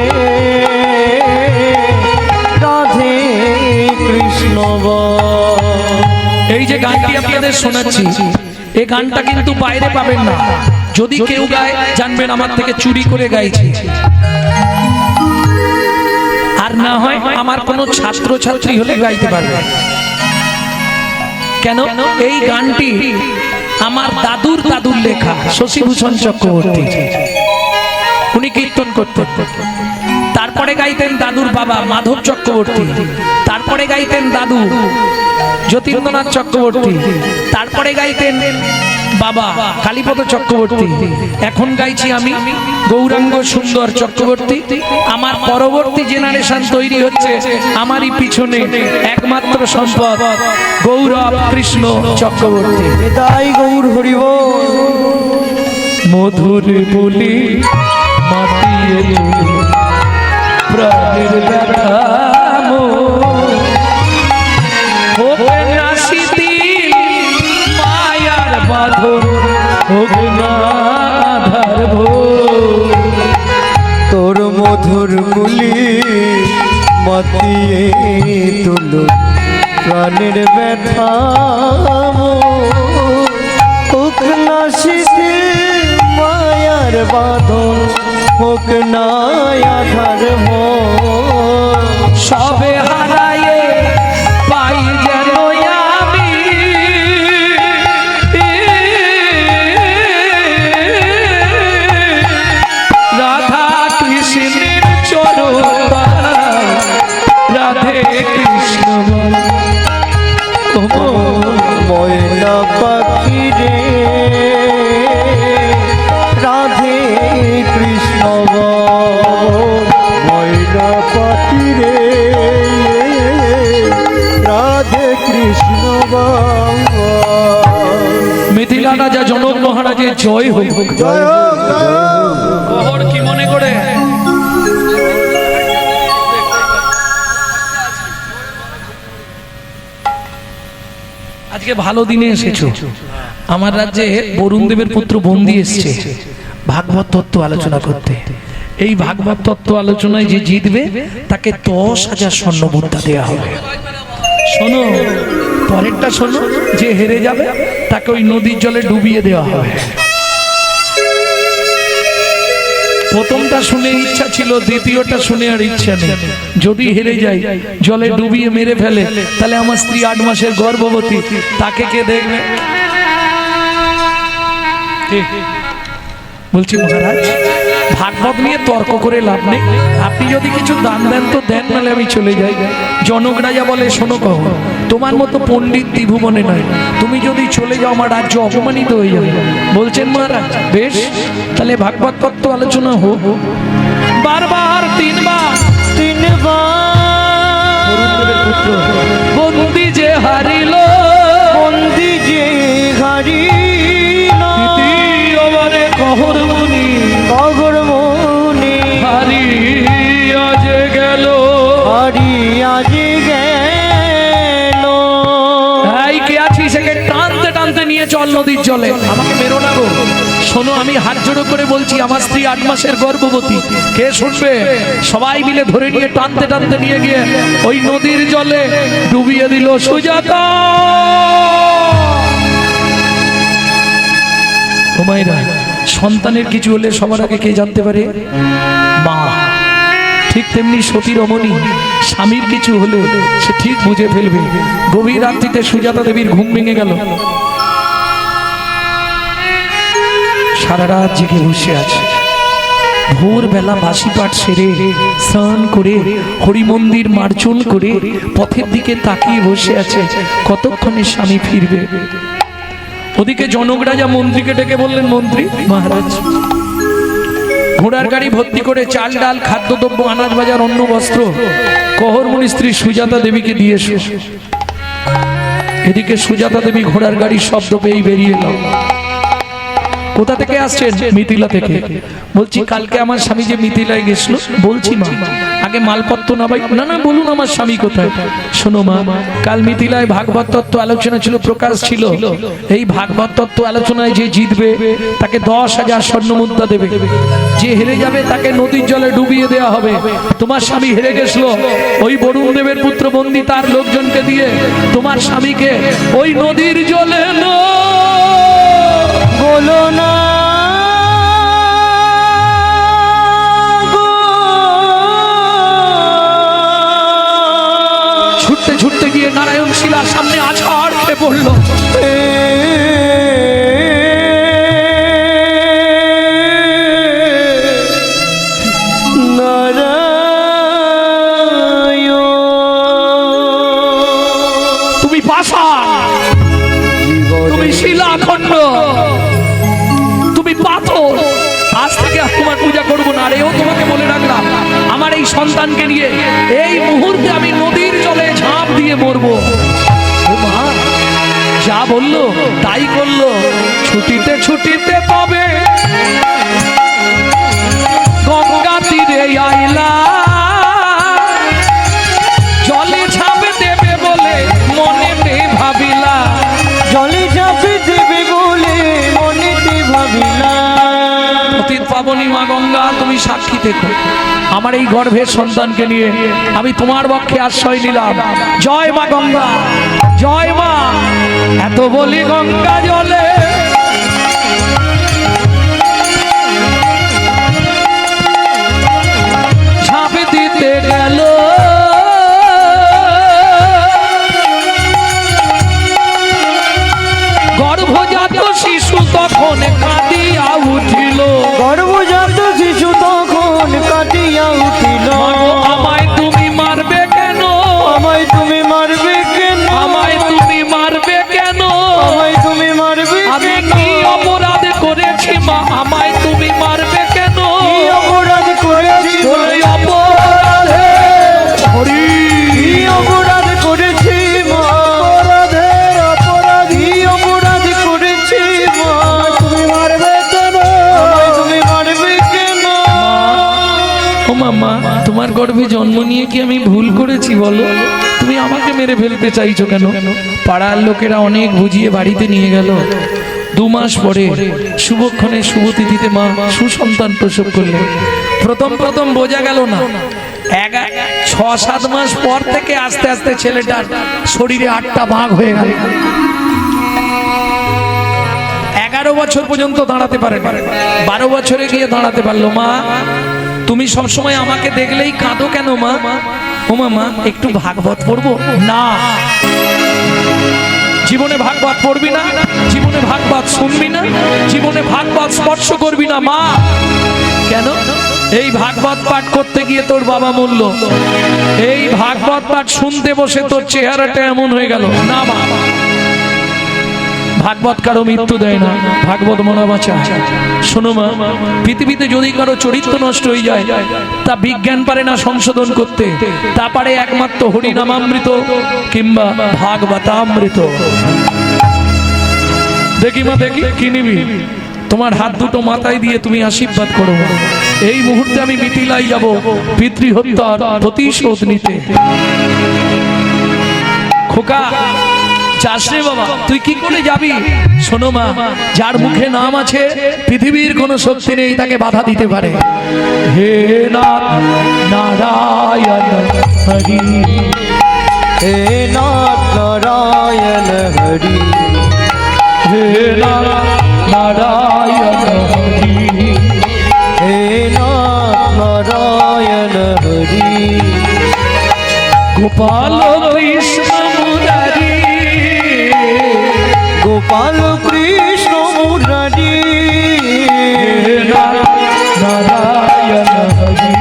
রাধে কৃষ্ণ বল। এই যে গানটি আপনাদের শোনাচ্ছি, এই গানটা কিন্তু বাইরে পাবেন না। যদি কেউ গায় জানবেন আমার থেকে চুরি করে গাইছে, আর না হয় আমার কোনো ছাত্র ছাত্রী হলে গাইতে পারবে। কেন? এই গানটি আমার দাদুর দাদুর লেখা, শশীভূষণ চক্রবর্তী। উনি কীর্তন করতেন, তারপরে গাইতেন দাদুর বাবা মাধব চক্রবর্তী, তারপরে গাইতেন দাদু যতীন্দ্রনাথ চক্রবর্তী, তারপরে গাইতেন বাবা কালীপদ চক্রবর্তী, এখন গাইছি আমি গৌরাঙ্গ সুন্দর চক্রবর্তী। আমার পরবর্তী জেনারেশন তৈরি হচ্ছে, আমারই পিছনে একমাত্র সম্পদ গৌরব কৃষ্ণ চক্রবর্তী। তাই গৌর হরিব মধুর বলি মাতিয়ে প্রাণের ব্যথা মায়ার বাঁধন হোক না আধার ভোর। তোর মধুর বুলি মাতিয়ে তুলো প্রাণের ব্যথা হোক না শিথিল মায়ার বাঁধন হোক না আধার মোর। সবে হারায়ে পাই যেন আমি রাধা কৃষ্ণের চরণ, রাধে কৃষ্ণ ময়না পাখি রে রাধে কৃষ্ণ বল। ময়না পাখি রে রাধে কৃষ্ণ বল। মিথিলা রাজা জনক মহারাজের জয় হোক। জয় হোক, জয় হোক। কহর কি মনে করে? আজকে ভালো দিনে এসেছো। আমার রাজ্যে বরুণ দেবের পুত্র বন্দী এসছে ভাগবত তত্ত্ব আলোচনা করতে। এই ভাগবত তত্ত্ব আলোচনায় যে জিতবে তাকে 10,000 স্বর্ণ মুদ্রা দেওয়া হবে। শোনো, পরেরটা শোনো, যে হেরে যাবে তাকে ওই নদীর জলে ডুবিয়ে দেওয়া হবে। প্রথমটা শুনে ইচ্ছা ছিল, দ্বিতীয়টা শুনে আর ইচ্ছা নেই। যদি হেরে যাই, জলে ডুবিয়ে মেরে ফেলে, তাহলে আমার স্ত্রী 8 মাসের গর্ভবতী, তাকে কে দেখবে? বলছি মহারাজ, ভাগবত নিয়ে তর্ক করে লাভ নেই। আপনি যদি কিছু দান দেন তো দেন, নাহলে আমি চলে যাই। জনক রাজা বলে, শোনো কহ, তোমার মতো পণ্ডিত ত্রিভুবনে নয়, তুমি যদি চলে যাও আমার রাজ্য অপমানিত হয়ে যাবে। বলছেন মহারাজ, বেশ, তাহলে ভাগবত তত্ত্ব আলোচনা হোক। বারবার তিনবার বন্দি যে হারিল, বন্দি যে হারিল, দ্বিতীয়বারে কহর মুনি কগর মনে হারি আজ গেল, হারি আজ গেল। এই কে আছিস, সেকে টানতে টানতে নিয়ে চল নদীর জলে, আমাকে মেরো না গো। শোনো, আমি হাত জোড়ো করে বলছি, আমার স্ত্রী 8 মাসের গর্ভবতী, কে শুনবে? সবাই মিলে ধরে নিয়ে টানতে টানতে নিয়ে গিয়ে ওই নদীর জলে ডুবিয়ে দিল সুজাতা। ও মাইরা, সন্তানের কিছু হলে সবার আগে কে জানতে পারে? মা। ঠিক তেমনি সতী রমণী স্বামীর কিছু হলে সে ঠিক বুঝে ফেলবে। গভীর রাত্রিতে সুজাতা দেবীর ঘুম ভেঙে গেল, সারা রাত জেগে বসে আছে। ভোরবেলা বাসি পাঠ সেরে স্নান করে হরি মন্দির মার্জন করে পথের দিকে তাকিয়ে বসে আছে, কতক্ষণে স্বামী ফিরবে। ওদিকে জনক রাজা মন্ত্রীকে ডেকে বললেন, মন্ত্রী মহারাজ, ঘোড়ার গাড়ি ভর্তি করে চাল ডাল খাদ্যদ্রব্য আনাজ বাজার অন্ন বস্ত্র কহরমণি স্ত্রী সুজাতা দেবীকে দিয়ে এসো। এদিকে সুজাতা দেবী ঘোড়ার গাড়ির শব্দ পেয়েই বেরিয়ে এলো। কোথা থেকে আসছেন? মিথিলা থেকে। বলছি কালকে আমার স্বামী যে মিথিলায় গেছিল। বলছি মা, আগে মালপত্র না ভাই। না না, বলুন আমার স্বামী কোথায়। শোনো মা, কাল মিথিলায় ভাগবত তত্ত্ব আলোচনা ছিল, প্রকাশ ছিল। এই ভাগবত তত্ত্ব আলোচনায় যে জিতবে তাকে 10,000 স্বর্ণ মুদ্রা দেবে, যে হেরে যাবে তাকে নদীর জলে ডুবিয়ে দেওয়া হবে। তোমার স্বামী হেরে গেছিল, ওই বরুণ দেবের পুত্র বন্দী তার লোকজনকে দিয়ে তোমার স্বামীকে ওই নদীর জলে বলো না ছুটতে ছুটতে গিয়ে নারায়ণ শিলার সামনে আছাড় খেয়ে পড়ল। তুমি পাষাণ, তুমি শিলাখণ্ড, তুমি পাথর। আজ থেকে আর তোমার পূজা করবো না। আর এও তোমাকে বলে রাখলাম, আমার এই সন্তানকে নিয়ে এই মুহূর্তে আমি নদীর জলে ঝাঁপ দিয়ে মরবো। ও মা, যা বললো তাই করলো। ছুটিতে ছুটিতে তবে গঙ্গা তীরে আইলা, জলে ঝাঁপ দেবে বলে মনেতে ভাবিলা। জলে ঝাঁপে দেবে বলে মনেতে ভাবিলা। পতিত পাবনী মা গঙ্গা, তুমি সাক্ষী থেকো, আমার এই গর্ভের সন্তানকে নিয়ে আমি তোমার পক্ষে আশ্রয় নিলাম। জয় মা গঙ্গা, জয় মা। এত বলি গঙ্গা জলে ঝাঁপ দিতে গেল, গর্ভজাত শিশু তখন কাঁদিয়া উঠিল। গর্ভজাত শিশু তখন কাটিয়া উঠিল। আমায় তুমি মারবে কেন? আমায় তুমি মারবে কেন? আমায় তুমি মারবে কেন? আমায় তুমি মারবে আমি কেন? কি অপরাধ করেছি মা? আমায় তুমি মারবে কেন? কি অপরাধ করেছি? ওই অপরাধে হরি, কি অপরাধ করেছি মা? অপরাধের অপরাধী অপরাধ করেছি মা। তুমি মারবে কেন? আমায় তুমি মারবে কেন? ও মামা, তোমার গর্ভে জন্ম নিয়ে কি আমি ভুল করেছি বলো? তুমি আমাকে মেরে ফেলতে চাইছো কেন? পাড়ার লোকেরা অনেক বুঝিয়ে বাড়িতে নিয়ে গেল। 2 মাস পরে শুভক্ষণে শুভতিথিতে মা সুসন্তান প্রসব করলেন। প্রথম বোঝা গেল না। 6-7 মাস পর থেকে আস্তে আস্তে ছেলেটার শরীরে 8টা ভাগ হয়ে গেল। 11 বছর পর্যন্ত দাঁড়াতে পারে, 12 বছরে গিয়ে দাঁড়াতে পারলো। মা, তুমি সবসময় আমাকে দেখলেই কাঁদো কেন মা? ও মামা, একটু ভাগবত পড়বো না? জীবনে ভাগবত পড়বি না, জীবনে ভাগবত শুনবি না, জীবনে ভাগবত স্পর্শ করবি না। মা, কেন? এই ভাগবত পাঠ করতে গিয়ে তোর বাবা মরল, এই ভাগবত পাঠ শুনতে বসে তোর চেহারাটা এমন হয়ে গেল। না মা, ভাগবত কারো মৃত্যু দেয় না, ভাগবত মনা বাঁচায়। শোনো মা, পৃথিবীতে যদি কারো চরিত্র নষ্ট হয়ে যায় তা বিজ্ঞান পারে না সংশোধন করতে, তা পারে একমাত্র হরিনামামৃত কিংবা ভাগবতামৃত। দেখি মা, দেখি কি নিবি? তোমার হাত দুটো মাথায় দিয়ে তুমি আশীর্বাদ করো। এই মুহূর্তে আমি মিথিলায় যাব পিতৃহত্যার প্রতিশোধ নিতে। খোকা, যাস রে বাবা, তুই কি করে যাবি? শোনো মা, যার মুখে নাম আছে পৃথিবীর কোনো শক্তি নেই তাকে বাধা দিতে পারে। হে নাথ নারায়ণ হরি, হে নাথ নারায়ণ হরি, হে নাথ নারায়ণ হরি। গোপাল কৃষ্ণ মুরারি গোপাল কৃষ্ণ মুরারি নারায়ণ হরি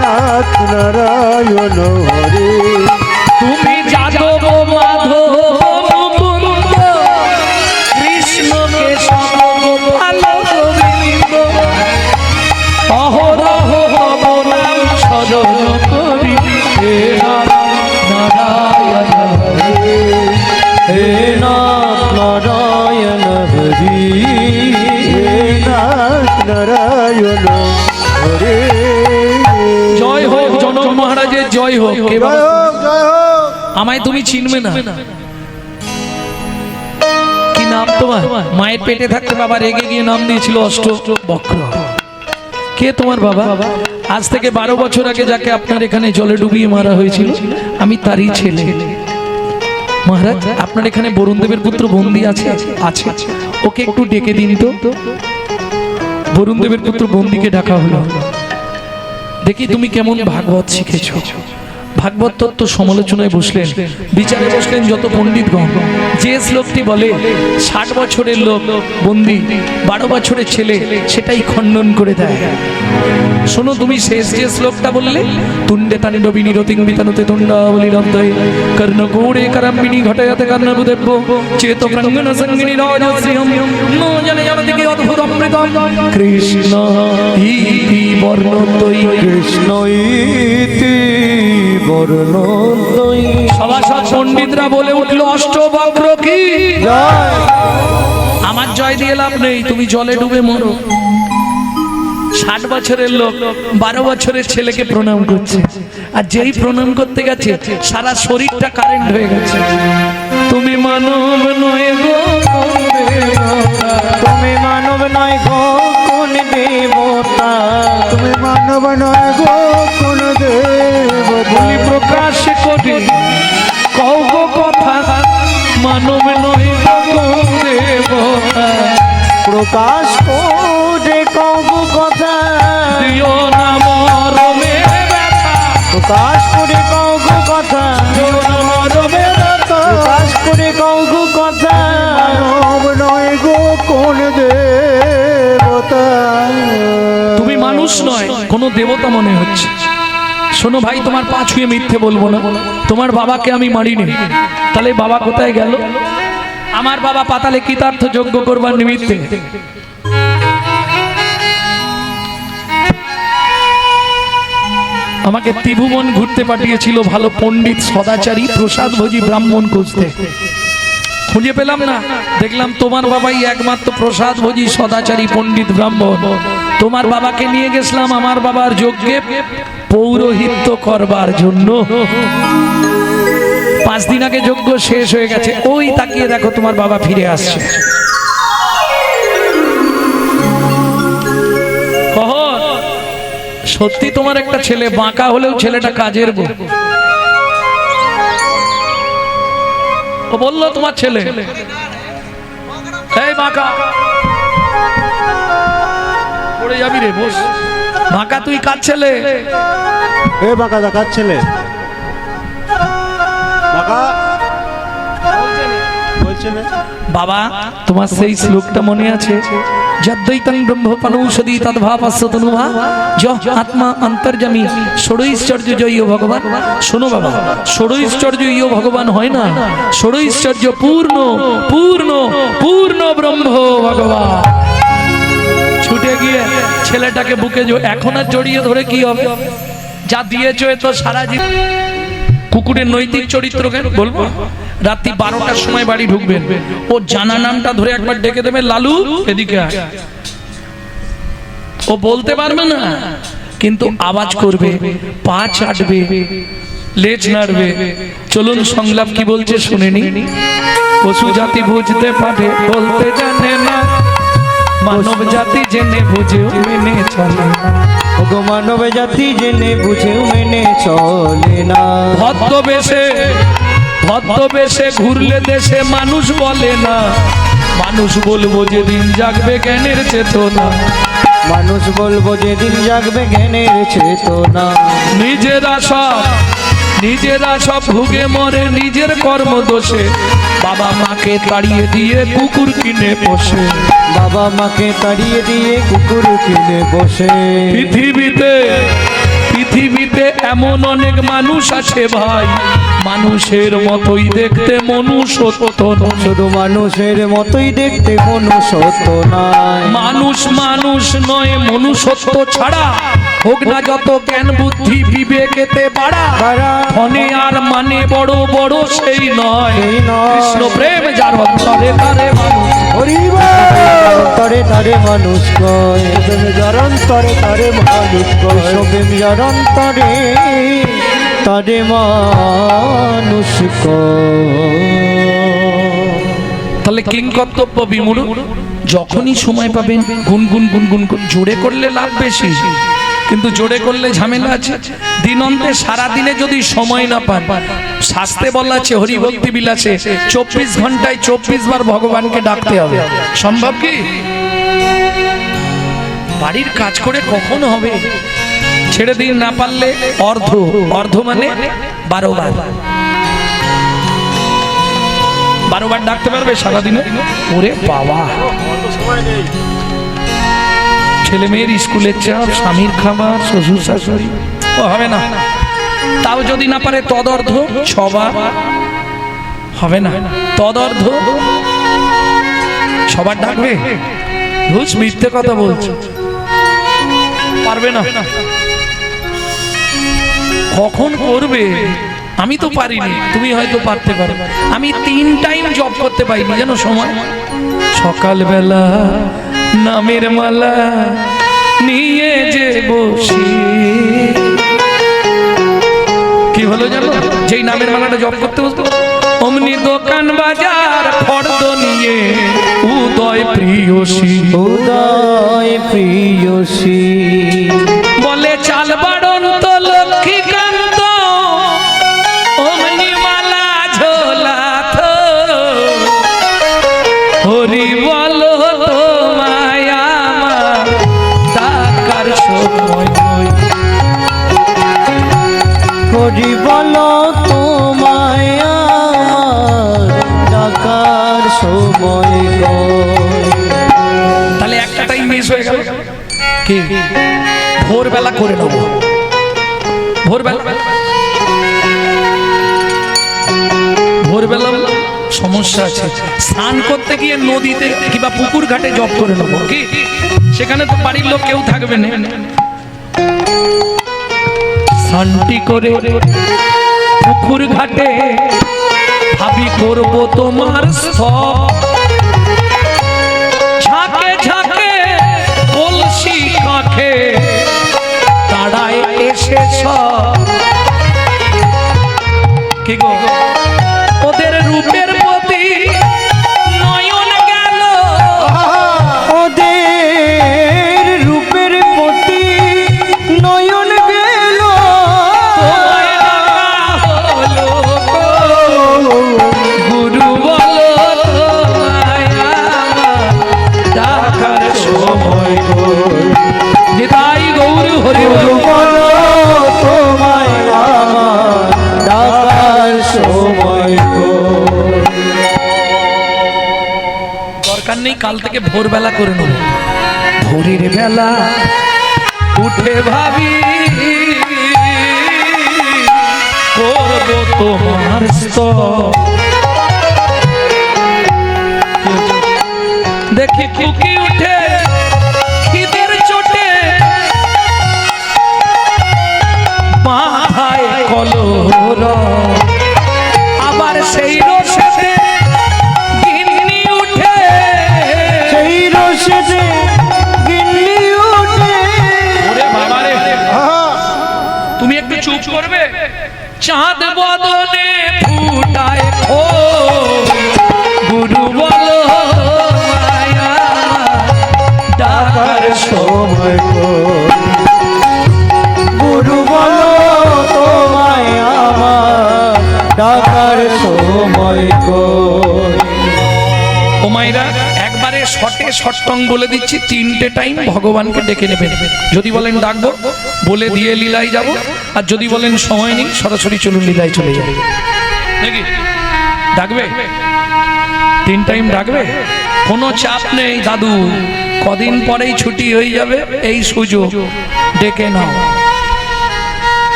নাথ নারায়ণ হরে তুমি যাদব মাধব মুকুন্দ কৃষ্ণ কেশব গোপাল গোবিন্দ অহরহ নাম স্মরণ করি হে নারায়ণ হরি হে নাথ নারায়ণ হরি হে নাথ নারায়ণ হরে জয় হোক জনক মহারাজের জয় হোক। কে বাবা? জয় হোক জয় হোক। আমায় তুমি চিনবে না, কি নাম তোমার? মায়ের পেটে থাকতে বাবা রেগে গিয়ে নাম দিয়েছিল অষ্ট বক্র। কে তোমার বাবা? আজ থেকে 12 বছর আগে যাকে আপনার এখানে জলে ডুবিয়ে মারা হয়েছিল আমি তারই ছেলে। মহারাজ আপনার এখানে বরুণ দেবের পুত্র বন্দী আছে? আছে। ওকে একটু ডেকে দিন তো। বরুণ দেবের পুত্র বন্দীকে ডাকা হলো। দেখি তুমি কেমন ভাগবত শিখেছো। ভাগবত তত্ত্ব সমালোচনায় বসলেন, বিচারে বসলেন যত পণ্ডিতগণ। যে শ্লোকটি বলে 60 বছরের লোক বন্দী 12 বছরের ছেলে, সেটাই খণ্ডন করে দেয়। শোনো তুমি শেষ যে শ্লোকটা বললে, তুণ্ডে তাণ্ডবিনী রতিং বিতানুতে তুণ্ডাবলীরব্ধয়ে কর্ণকূড়ে করম্বিনী ঘটয়তে কর্ণবুদেব্য চেত প্রাঙ্গণ সঙ্গিনী রাজশ্রিয়ম ন জনে জনতি কি অদ্ভুত অমৃতম কৃষ্ণ ইতি বর্ণদ্বয়ী কৃষ্ণ ইতি বর্ণদ্বয়ী। সভাসদ পণ্ডিতরা বলে উঠলো অষ্টবক্র কি জয়। আমার জয় দিয়ে লাভ নেই, তুমি জলে ডুবে মরো। 60 বছরের লোক 12 বছরের ছেলেকে প্রণাম করছে, আর যেই প্রণাম করতে গেছে সারা শরীরটা কারেন্ট হয়ে গেছে। তুমি মানব নয় গো তুমি মানব নয় গো কোন দেবতা তুমি মানব নয় গো কোন দেবতা বলি প্রকাশ কোটি কও গো কথা, মানব নয় গো কোন দেবতা প্রকাশ করে কবু কথা দিও না মরমে ব্যথা, প্রকাশ করে কবু কথা দিও না মরমে ব্যথা। প্রকাশ করে কবু কথা মানব নয় গো কোন দেবতা তুমি মানুষ নয় কোন দেবতা মনে হচ্ছে। শোনো ভাই, তোমার পা ছুঁয়ে মিথ্যে বলবো না, তোমার বাবাকে আমি মারিনি। তাহলে বাবা কোথায় গেল? আমার বাবা পাতালে কৃতার্থ যজ্ঞ করবার নিমিত্তে আমাকে ত্রিভুবন ঘুরতে পাঠিয়েছিল ভালো পণ্ডিত সদাচারী প্রসাদভোজী ব্রাহ্মণ খুঁজতে। খুঁজে পেলাম না, দেখলাম তোমার বাবাই একমাত্র প্রসাদভোজী সদাচারী পণ্ডিত ব্রাহ্মণ। তোমার বাবাকে নিয়ে গেছিলাম আমার বাবার যজ্ঞে পৌরোহিত্য করবার জন্য। 5 দিন আগে যজ্ঞ শেষ হয়ে গেছে, ওই তাকিয়ে দেখো তোমার বাবা ফিরে আসছে। সত্যি তোমার একটা ছেলে, বাঁকা হলেও ছেলেটা কাজের বউ। ও বললো তোমার ছেলে, এই বাঁকা পড়ে যাবি রে, বস। বাঁকা তুই কাজ ছেলে? এ বাঁকা দেখার ছেলে বাঁকা বলছে না। বাবা তোমার সেই শ্লোকটা মনে আছে? যদ্বৈতং ব্রহ্মপনৌষধি তদ্ভাবস্য তনুভা যহ আত্মা অন্তর্যামী ষড়ৈশ্বর্য জয়ী ভগবান। শোনো বাবা, ষড়ৈশ্বর্য ভগবান হয় না, ষড়ৈশ্বর্য পূর্ণ পূর্ণ পূর্ণ ব্রহ্ম ভগবান। ছুটে গিয়ে ছেলেটাকে বুকে এখন আর জড়িয়ে ধরে কি হবে? যা দিয়েছো এ তো সারা জীবন। কুকুরের নৈতিক চরিত্র কেন বলবো? রাত্রি 12টার সময় বাড়ি ঢুকবেন, ও জানা নামটা ধরে একবার ডেকে দেবে, লালু এদিকে আয়। ও বলতে পারবে না, কিন্তু আওয়াজ করবে, পা চাটবে, লেজ নাড়বে। চলুন সংলাপ কি বলছে শুনে নি। পশু জাতি বুঝতে পারে বলতে জানে না, মানব জাতি জেনে বুঝেও মেনে চলে না। ওগো মানব জাতি জেনে বুঝেও মেনে চলে না। ভদ্রবেশে ঘুরলে দেশে মানুষ বলে না, মানুষ বলবো যেদিন জাগবে জ্ঞানের চেতনা। মানুষ বলবো যেদিন জাগবে জ্ঞানের চেতনা। নিজেরা সব নিজেরা সব ভুগে মরে নিজের কর্ম দোষে, বাবা মাকে তাড়িয়ে দিয়ে কুকুর কিনে বসে। বাবা মাকে তাড়িয়ে দিয়ে কুকুর কিনে বসে। পৃথিবীতে এমন অনেক মানুষ আছে ভাই, মানুষের মতোই দেখতে মনুষ্যত্ব নয়। শুধু মানুষের মতোই দেখতে মনুষ্যত্ব নাই। মানুষ নয়, মনুষ্যত্ব ছাড়া হোক না যত জ্ঞান বুদ্ধি বিবেকেতে বাড়া, ধনে আর মানে বড় বড় সেই নয়। কৃষ্ণ প্রেম যার অন্তরে তারে মানুষ, তরে তারে মানুষ কয়, যার অন্তরে তারে মানুষ কয়, প্রেম যার অন্তরে তারে মানুষ কয়। তাহলে কিং কর্তব্য বিমূঢ়, যখনই সময় পাবেন গুনগুন গুনগুন জোরে করলে লাভ বেশি, কিন্তু জোরে করলে ঝামেলা আছে। দিন অন্তে সারা দিনে যদি সময় না পান, শাস্ত্রে বলা আছে হরিভক্তি বিলাসে 24 ঘন্টায় 24 বার ভগবানকে ডাকতে হবে। সম্ভব কি? বাড়ির কাজ করে কখন হবে? ছেড়ে দিন, না পারলে অর্ধ মানে 12 বার, 12 বার ডাকতে পারবে সারাদিনে? ওরে বাবা, ছেলে মেয়ের স্কুলের চাপ, স্বামীর খাবার, শ্বশুর শাশুড়ি, ও হবে না। তাও যদি না পারে তদর্ধ 6 বার, হবে না। তদর্ধ 6 বার ডাকবে? ঘুষ মিথ্যে কথা বলছো, পারবে না। কখন করবে? আমি তো পারিনি, তুমি হয়তো পারতে পারো। আমি 3 টাইম জব করতে পারিনি, জানো সময়? সকালবেলা নামের মালা নিয়ে যে বসি, কি হলো জানো? যেই নামের মালাটা জপ করতে বসতো, অমনি দোকান বাজার ফর্দ নিয়ে উদয় প্রিয়সী, উদয় প্রিয়সী বলে চাল বাড়ন্ত লক্ষ্মীকান্ত, অমনি মালা ঝোলা তো হরি বলো তোমায় আমার ডাকার সময় নয়। হরি বলো তোমায় আমার ডাকার সময় নয়। তাহলে একটা টাইম মিস হয়ে গেল। কি? ভোরবেলা করে নেব। ভোরবেলা সমস্যা আছে, স্নান করতে গিয়ে নদীতে কিংবা পুকুর ঘাটে জব করে নেবো। কি? সেখানে তো বাড়ির লোক কেউ থাকবে না। শান্তি করে পুকুর ঘাটে ভাবি করব তোমার স্তব, ঝাঁকে ঝাঁকে কলসি কাঁখে তাড়ায় এসে সব। কি গো? ওদের রূপের প্রতি নয়ন গেল, ওদের রূপের প্রতি নয়ন গেল, গুরু বলো তোমায় আমার ডাকার সময় নিতাই গৌর হরি গুরু বলো তোমায় আমার ডাকার সময় দরকার নেই, কাল থেকে ভোরবেলা করে নেব। ভোরের বেলা উঠে ভাবি করবো তোমার স্তব। দেখি কুকি উঠে খিদের চোটে মাথায় কলর, আবার সেই রসে গিন্নি উঠে, সেই রসে গিন্নি উঠে। ওরে বাবারে, তুমি একটু চুপ করবে? চাঁদ বদনে ফুটায় ও গুরু বলো মায়া ডাকার সময় গুরু বলো তোমায় আমার ডাকার সময় ও মায়েরা, একবারে একেবারে শর্টে শর্টং বলে দিচ্ছি, 3টে টাইম ভগবানকে ডেকে নেবেন। যদি বলেন ডাকবো, বলে দিয়ে লীলায় যাব, আর যদি বলেন সময় নেই সরাসরি চলুন লীলায় চলে যাবে। নাকি ডাকবে? 3 টাইম ডাকবে, কোনো চাপ নেই দাদু, কদিন পরেই ছুটি হয়ে যাবে, এই সুযোগ ডেকে নাও,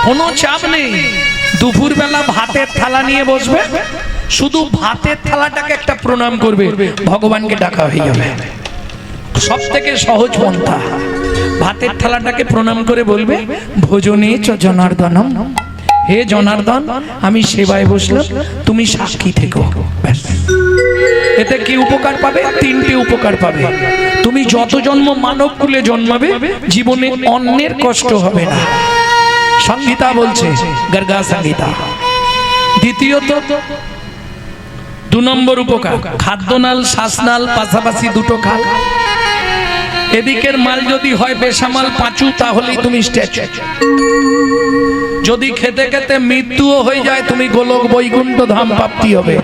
কোনো চাপ নেই। দুপুরবেলা ভাতের থালা নিয়ে বসবে, শুধু ভাতের থালাটাকে একটা প্রণাম করবে, ভগবানকে ডাকা হয়ে যাবে। সব থেকে সহজ পন্থা, ভাতের থালাটাকে প্রণাম করে বলবে ভোজনে চ জনার্দনম, হে জনার্দন আমি সেবায় বসলাম, তুমি সাক্ষী থেকো। ব্যাস। এতে কি উপকার পাবে? 3টে উপকার পাবে। তুমি যত জন্ম মানব কুলে জন্মাবে, জীবনে অন্যের কষ্ট হবে না। সংহিতা বলছে, গর্গা সংহিতা। দ্বিতীয়ত 2 নম্বর উপকার, খাদ্যনাল শ্বাসনাল পাশাপাশি দুটো খাল। এদিকের মাল যদি হয় বেসামাল পাঁচু, তাহলেই তুমি স্ট্যাচু। যদি খেতে খেতে মৃত্যুও হয়ে যায়, তুমি গোলক বৈকুণ্ঠ ধাম প্রাপ্তি হবে।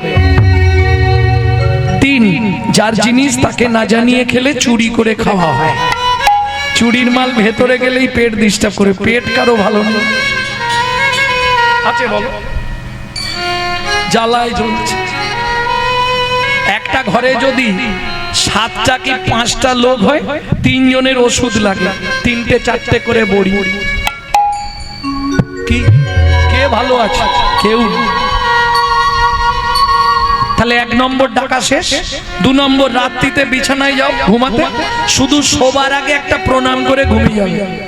3, যার জিনিস তাকে না জানিয়ে খেলে চুরি করে খাওয়া হয়। চুরির মাল ভেতরে গেলেই পেট ডিস্টার্ব করে, পেট কারো ভালো নেই আছে বলো, জ্বালায় জ্বলছে। একটা ঘরে যদি 7টা কি 5টা লোক হয়, 3 জনের ওষুধ লাগে, 3টে 4টে করে বড়ি। কি কে ভালো আছে? কেউ। তাহলে 1 নম্বর ডাকা শেষ। 2 নম্বর, রাত্রিতে বিছানায় যাও ঘুমাতে, শুধু শোবার আগে একটা প্রণাম করে ঘুমিয়ে যাবে।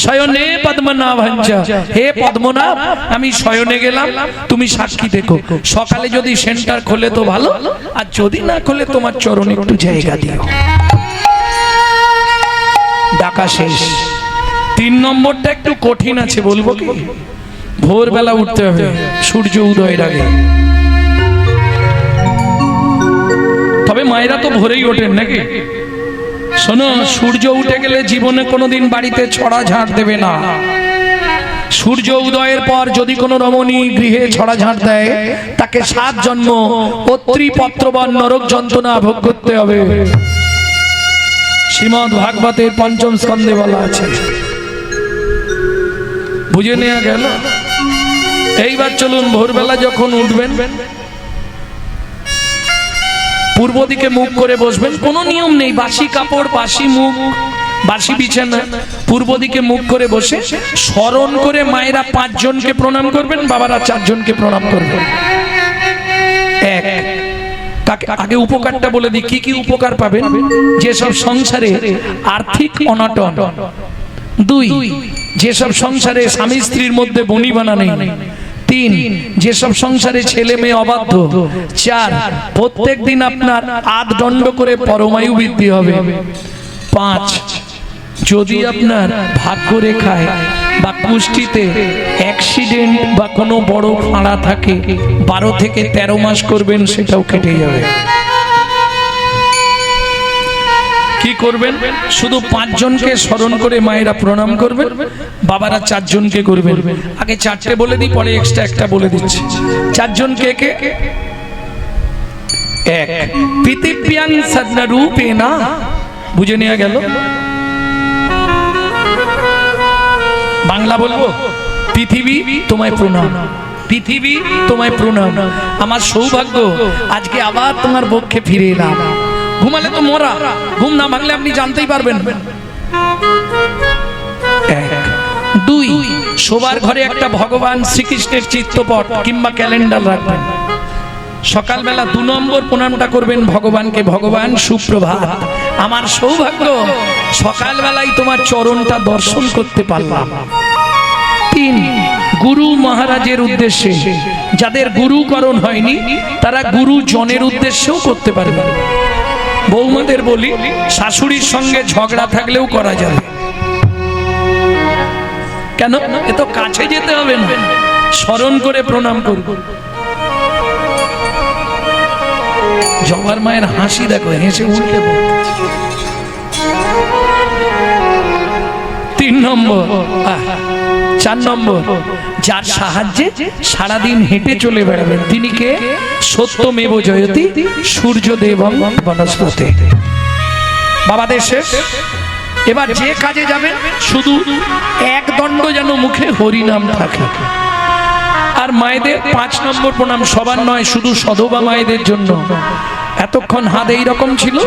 শয়নে পদ্মনাভঞ্চ, হে পদ্মনাভ আমি শয়নে গেলাম, তুমি সাক্ষী দেখো। সকালে যদি সেন্টার খোলে তো ভালো, আর যদি না খোলে তোমার চরণে একটু জায়গা দিও। ডাকা শেষ। 3 নম্বরটা একটু কঠিন আছে, বলবো কি? ভোরবেলা উঠতে হবে, সূর্য উদয়ের আগে। তবে মায়েরা তো ভোরেই ওঠেন নাকি? শোনো, সূর্য উঠে গেলে জীবনে কোনোদিন বাড়িতে ছড়া ঝাঁট দেবে না। সূর্য উদয়ের পর যদি কোনো রমণী গৃহে ছড়া ঝাঁট দেয়, তাকে 7 জন্ম অত্রি পত্রবন নরক যন্ত্রণা ভোগ করতে হবে। শ্রীমদ্ ভাগবতের 5ম স্কন্ধে বলা আছে। বুঝে নেওয়া গেল? এইবার চলুন, ভোরবেলা যখন উঠবেন পূর্ব দিকে মুখ করে বসবেন, কোনো নিয়ম নেই, বাসি কাপড়, বাসি মুখ, বাসি বিছানা, পূর্ব দিকে মুখ করে বসে স্মরণ করে মায়েরা 5 জনকে প্রণাম করবেন, বাবারা 4 জনকে প্রণাম করবেন। 1, আগে উপকারটা বলে দিই, কি কি উপকার পাবেন। যেসব সংসারে আর্থিক অনটন, 2, যেসব সংসারে স্বামী স্ত্রীর মধ্যে বনিবনা নেই, 3, যেসব সংসারে ছেলে মেয়ে অবাধ্য, 4, প্রত্যেক দিন আপনার 8 দণ্ড করে পরমায়ু বৃদ্ধি হবে, 5, যদি আপনার ভাগ্য রেখায় বা কুষ্ঠিতে অ্যাক্সিডেন্ট বা কোনো বড় ফাঁড়া থাকে, 12 থেকে 13 মাস করবেন, সেটাও কেটে যাবে। কি করবেন? শুধু 5 জনকে স্মরণ করে মায়েরা প্রণাম করবেন, বাবারা 4 জনকে করবেন। আগে 4টে বলে দিই, পরে এক্সট্রা একটা বলে দিচ্ছি। 4 জন কে কে? 1, পৃথিব্যাং সদ্রূপেনা, বুঝে নেওয়া গেল? বাংলা বলবো, পৃথিবী তোমায় প্রণাম, পৃথিবী তোমায় প্রণাম, আমার সৌভাগ্য আজকে আবার তোমার পক্ষে ফিরে এলাম। ঘুমালে তো মরা, ঘুম না ভাঙলে আপনি জানতেই পারবেন। 1, 2, শোবার ঘরে একটা ভগবান শ্রীকৃষ্ণের চিত্রপট কিংবা ক্যালেন্ডার রাখবেন। সকালবেলা 2 নম্বর প্রণামটা করবেন ভগবানকে, ভগবান সুপ্রভাত, আমার সৌভাগ্য সকালবেলায় তোমার চরণটা দর্শন করতে পারলাম। 3, গুরু মহারাজের উদ্দেশ্যে, যাদের গুরুকরণ হয়নি তারা গুরুজনের উদ্দেশ্যেও করতে পারবে। বৌমাদের বলি, শাশুড়ির সঙ্গে ঝগড়া থাকলেও করা যাবে। কেন? এ তো কাছে যেতে হবে না, স্মরণ করে প্রণাম করব। জবার মায়ের হাসি দেখো, হেসে উল্টে পড়তেছে। 3 নম্বর, 4 নম্বর, যার সাহায্যে সারাদিন হেঁটে চলে বেড়াবেন, তিনি কে? সত্যমেব জয়তি সূর্যদেবং বনস্পতে। বাবাদের শেষ। এবার যে কাজে যাবেন শুধু এক দণ্ড যেন মুখে হরিনাম থাকে। আর মায়েদের 5 নম্বর প্রণাম, সবার নয়, শুধু সধবা মায়েদের জন্য। এতক্ষণ হাত এইরকম ছিল,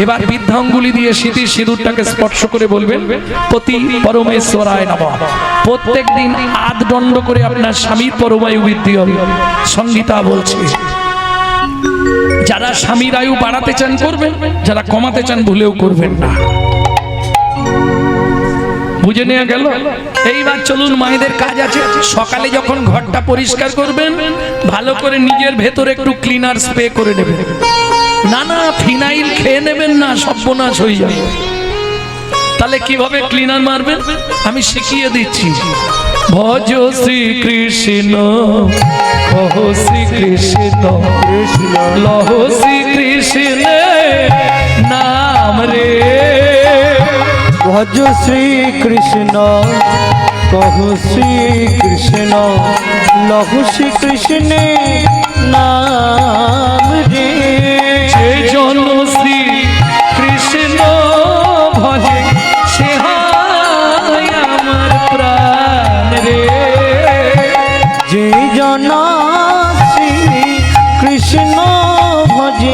এবার বৃদ্ধাঙ্গুলি দিয়ে স্মৃতির সিঁদুরটাকে স্পর্শ করে বলবেন পতি পরমেশ্বরায় নমঃ। প্রত্যেক দিন আধ দণ্ড করে আপনার স্বামীর পরমায়ু বৃদ্ধি হবে। সংগীতা বলছে যারা স্বামীর আয়ু বাড়াতে চান করবেন, যারা কমাতে চান ভুলেও করবেন না। বুঝে নেওয়া গেল। এইবার চলুন, মায়েদের কাজ আছে। সকালে যখন ঘরটা পরিষ্কার করবেন, ভালো করে নিজের ভেতরে একটু ক্লিনার স্প্রে করে নেবেন। না না, ফিনাইল খেয়ে নেবেন না, সর্বনাশ হয়ে যাবে। তাহলে কিভাবে ক্লিনার মারবেন আমি শিখিয়ে দিচ্ছি। ভজ শ্রীকৃষ্ণ, কহ শ্রীকৃষ্ণ, লহ শ্রীকৃষ্ণ নাম রে। ভজ শ্রীকৃষ্ণ, কহ শ্রীকৃষ্ণ, লহু শ্রীকৃষ্ণ নাম রে। যে জন শ্রী কৃষ্ণ ভজে সে হয় আমার প্রাণ রে। যে জন শ্রী কৃষ্ণ ভজে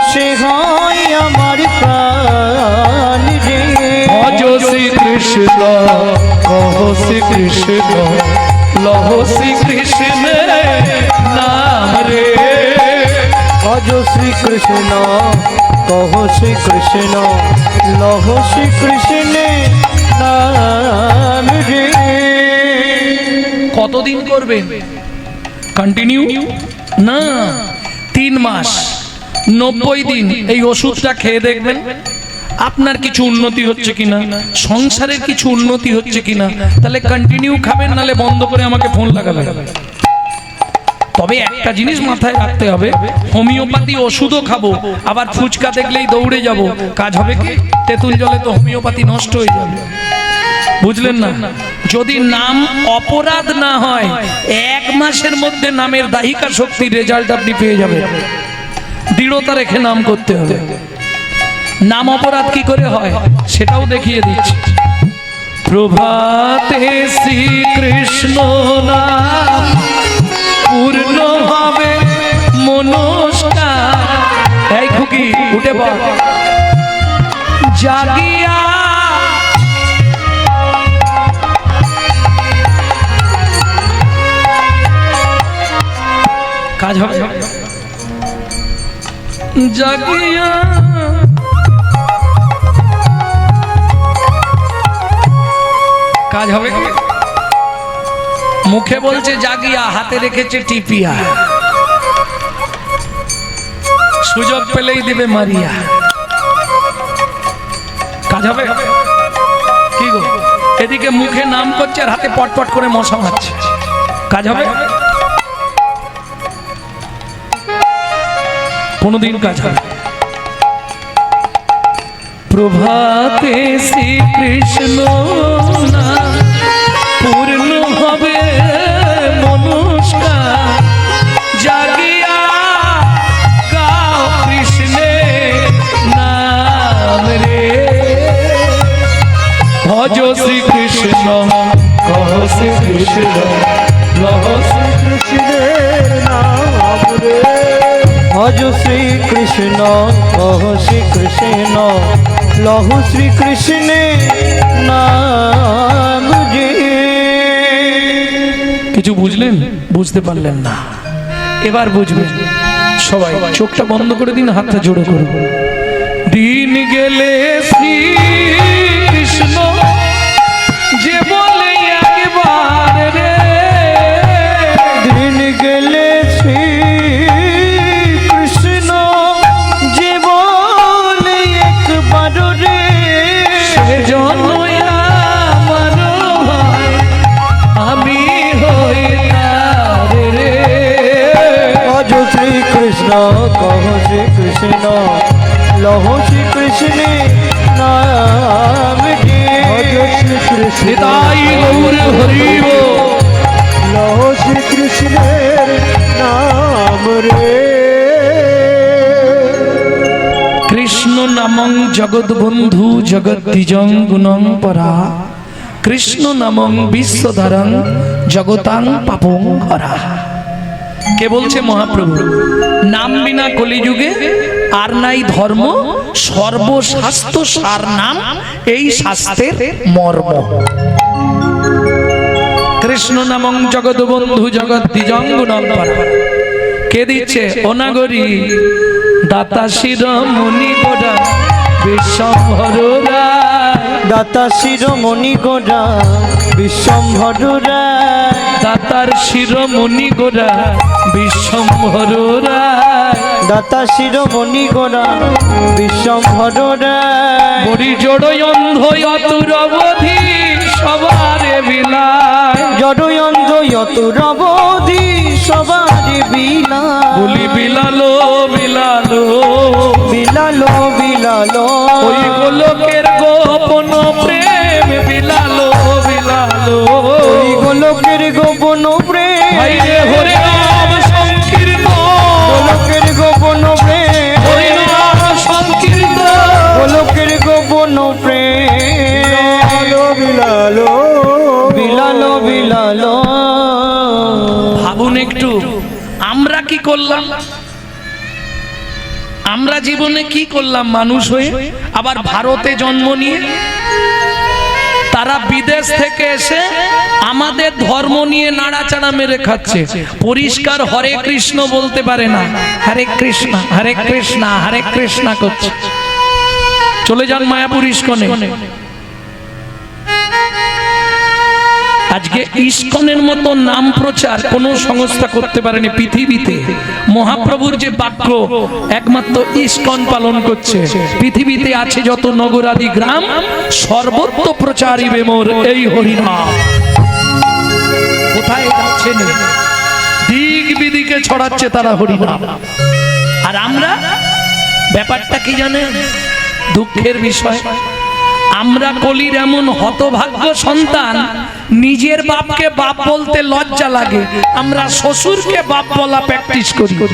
সে হয় আমার প্রাণ রে। ভজ শ্রীকৃষ্ণ, কহ শ্রীকৃষ্ণ, লহ শ্রীকৃষ্ণ নাম রে। ভজ শ্রীকৃষ্ণ, কহ শ্রীকৃষ্ণ, লহ শ্রীকৃষ্ণ নাম রে। কতদিন করবেন? কন্টিনিউ না, 3 মাস 90 দিন এই ওষুধটা খেয়ে দেখবেন আপনার কিছু উন্নতি হচ্ছে কিনা, সংসারের কিছু উন্নতি হচ্ছে কিনা। তাহলে কন্টিনিউ খাবেন, নালে বন্ধ করে আমাকে ফোন লাগাবেন। তবে একটা জিনিস মাথায় রাখতে হবে, হোমিওপ্যাথি ওষুধও খাবো, আবার ফুচকা দেখলেই দৌড়ে যাব, কাজ হবে কি? তেঁতুল জলে তো হোমিওপ্যাথি নষ্ট হয়ে যাবে। বুঝলেন না? যদি নাম অপরাধ না হয়, 1 মাসের মধ্যে নামের দাহিকা শক্তির রেজাল্ট আপনি পেয়ে যাবেন। দৃঢ়তা রেখে নাম করতে হবে। নাম অপরাধ কি করে হয় সেটাও দেখিয়ে দিচ্ছি। প্রভাতে শ্রীকৃষ্ণ নাম পূর্ণ হবে মনস্কার। এই খুকি উঠে পড়, জাগিয়া কাজ হবে, জাগিয়া কাজ হবে। মুখে বলছে জাগিয়া, হাতে রেখেছে টিপিয়া, সুযোগ পেলেই দিবে মারিয়া। কাজ হবে কি গো? এদিকে মুখে নাম করছে আর হাতে পটপট করে মশা মারছে। কাজ হবে? কোনদিন কাজ হবে? প্রভাতে শ্রীকৃষ্ণ নাম পূর্ণ হবে মনস্কার। জাগিয়া গাও কৃষ্ণের নাম রে। ভজ শ্রীকৃষ্ণ, কহ শ্রীকৃষ্ণ, লহ শ্রীকৃষ্ণের নাম রে। ভজ শ্রীকৃষ্ণ, কহ শ্রীকৃষ্ণ, লহু শ্রীকৃষ্ণ নাম রে। কিছু বুঝলেন? বুঝতে পারলেন না, এবার বুঝবেন। সবাই চোখটা বন্ধ করে দিন, হাতটা জোড়ো করুন। দিন গেলে শ্রী কৃষ্ণ যে বলে একবার রে। দিন গেলে শ্রী কৃষ্ণ যে বলে একবার রে। সেজন্য আমার হয় আমি হই তার রে। ভজ শ্রীকৃষ্ণ, কহ শ্রীকৃষ্ণ, লহ শ্রীকৃষ্ণ নাম রে। ভজ শ্রীকৃষ্ণ, নিতাই গৌর হরি বল। লহ শ্রীকৃষ্ণের নাম রে। কৃষ্ণ নামং জগৎবন্ধু জগদ্বিজং গুণং পরা, কৃষ্ণ নামং বিশ্বধরং জগতাং পাপং হরা। কে বলছে? মহাপ্রভু। নাম বিনা কলিযুগে আর নাই ধর্ম, সর্বশাস্ত্র সার নাম এই শাস্ত্রের মর্ম। কৃষ্ণ নামং জগৎবন্ধু জগদ্বিজং গুণং পরা। কে দিচ্ছে? অনাগরী দাতা শিরোমণি গোরা বিশ্বম্ভরা, দাতা শিরোমণি গোরা বিশ্বম্ভরা, দাতার শিরোমণি গোরা বিশ্বম্ভরা, দাতা শিরোমণি গোরা বিশ্বম্ভরা। বড়ি জড় অন্ধ অতুরবধি সবারে বিলায়, জড়য়ন্দ অতুরবধি সবারে বিলায়, বলি বিলালো বিলালো বিলালো বিলালো, ওই গোলকের গোপন প্রেম বিলালো বিলালো, ওই গোলকের গোপন প্রেম, হাই রে হরে নাম সংকীর্তন, গোলকের গোপন প্রেম, হরে নাম সংকীর্তন, গোলকের গোপন প্রেম, বিলালো বিলালো বিলালো। ভাবুন একটু, আমরা কি করলাম? আমরা জীবনে কি করলাম মানুষ হয়ে? আবার ভারতে জন্ম নিয়ে তারা বিদেশ থেকে এসে আমাদের ধর্ম নিয়ে নাড়াচাড়া মেরে খাচ্ছে। পরিষ্কার হরে কৃষ্ণ বলতে পারে না, হরে কৃষ্ণ হরে কৃষ্ণ হরে কৃষ্ণ করছে। চলে যান মায়াপুর ইস্কনে। আজকে ইস্কনের মতো নাম প্রচার কোন সংস্থা করতে পারেনি পৃথিবীতে। মহাপ্রভুর যে বাক্য একমাত্র ইস্কন পালন করছে। পৃথিবীতে আছে যত নগরাদি গ্রাম, সর্বত্র প্রচারিবে মোর এই হরিনাম। কোথায় যাচ্ছে না, দিক বিদিকে ছড়াচ্ছে তারা হরিনাম। আর আমরা ব্যাপারটা কি জানেন? দুঃখের বিষয়, আমরা কলির এমন হতভাগ্য সন্তান, নিজের বাপকে বাপ বলতে লজ্জা লাগে, আমরা শ্বশুরকে বাপ বলা প্র্যাকটিস করি।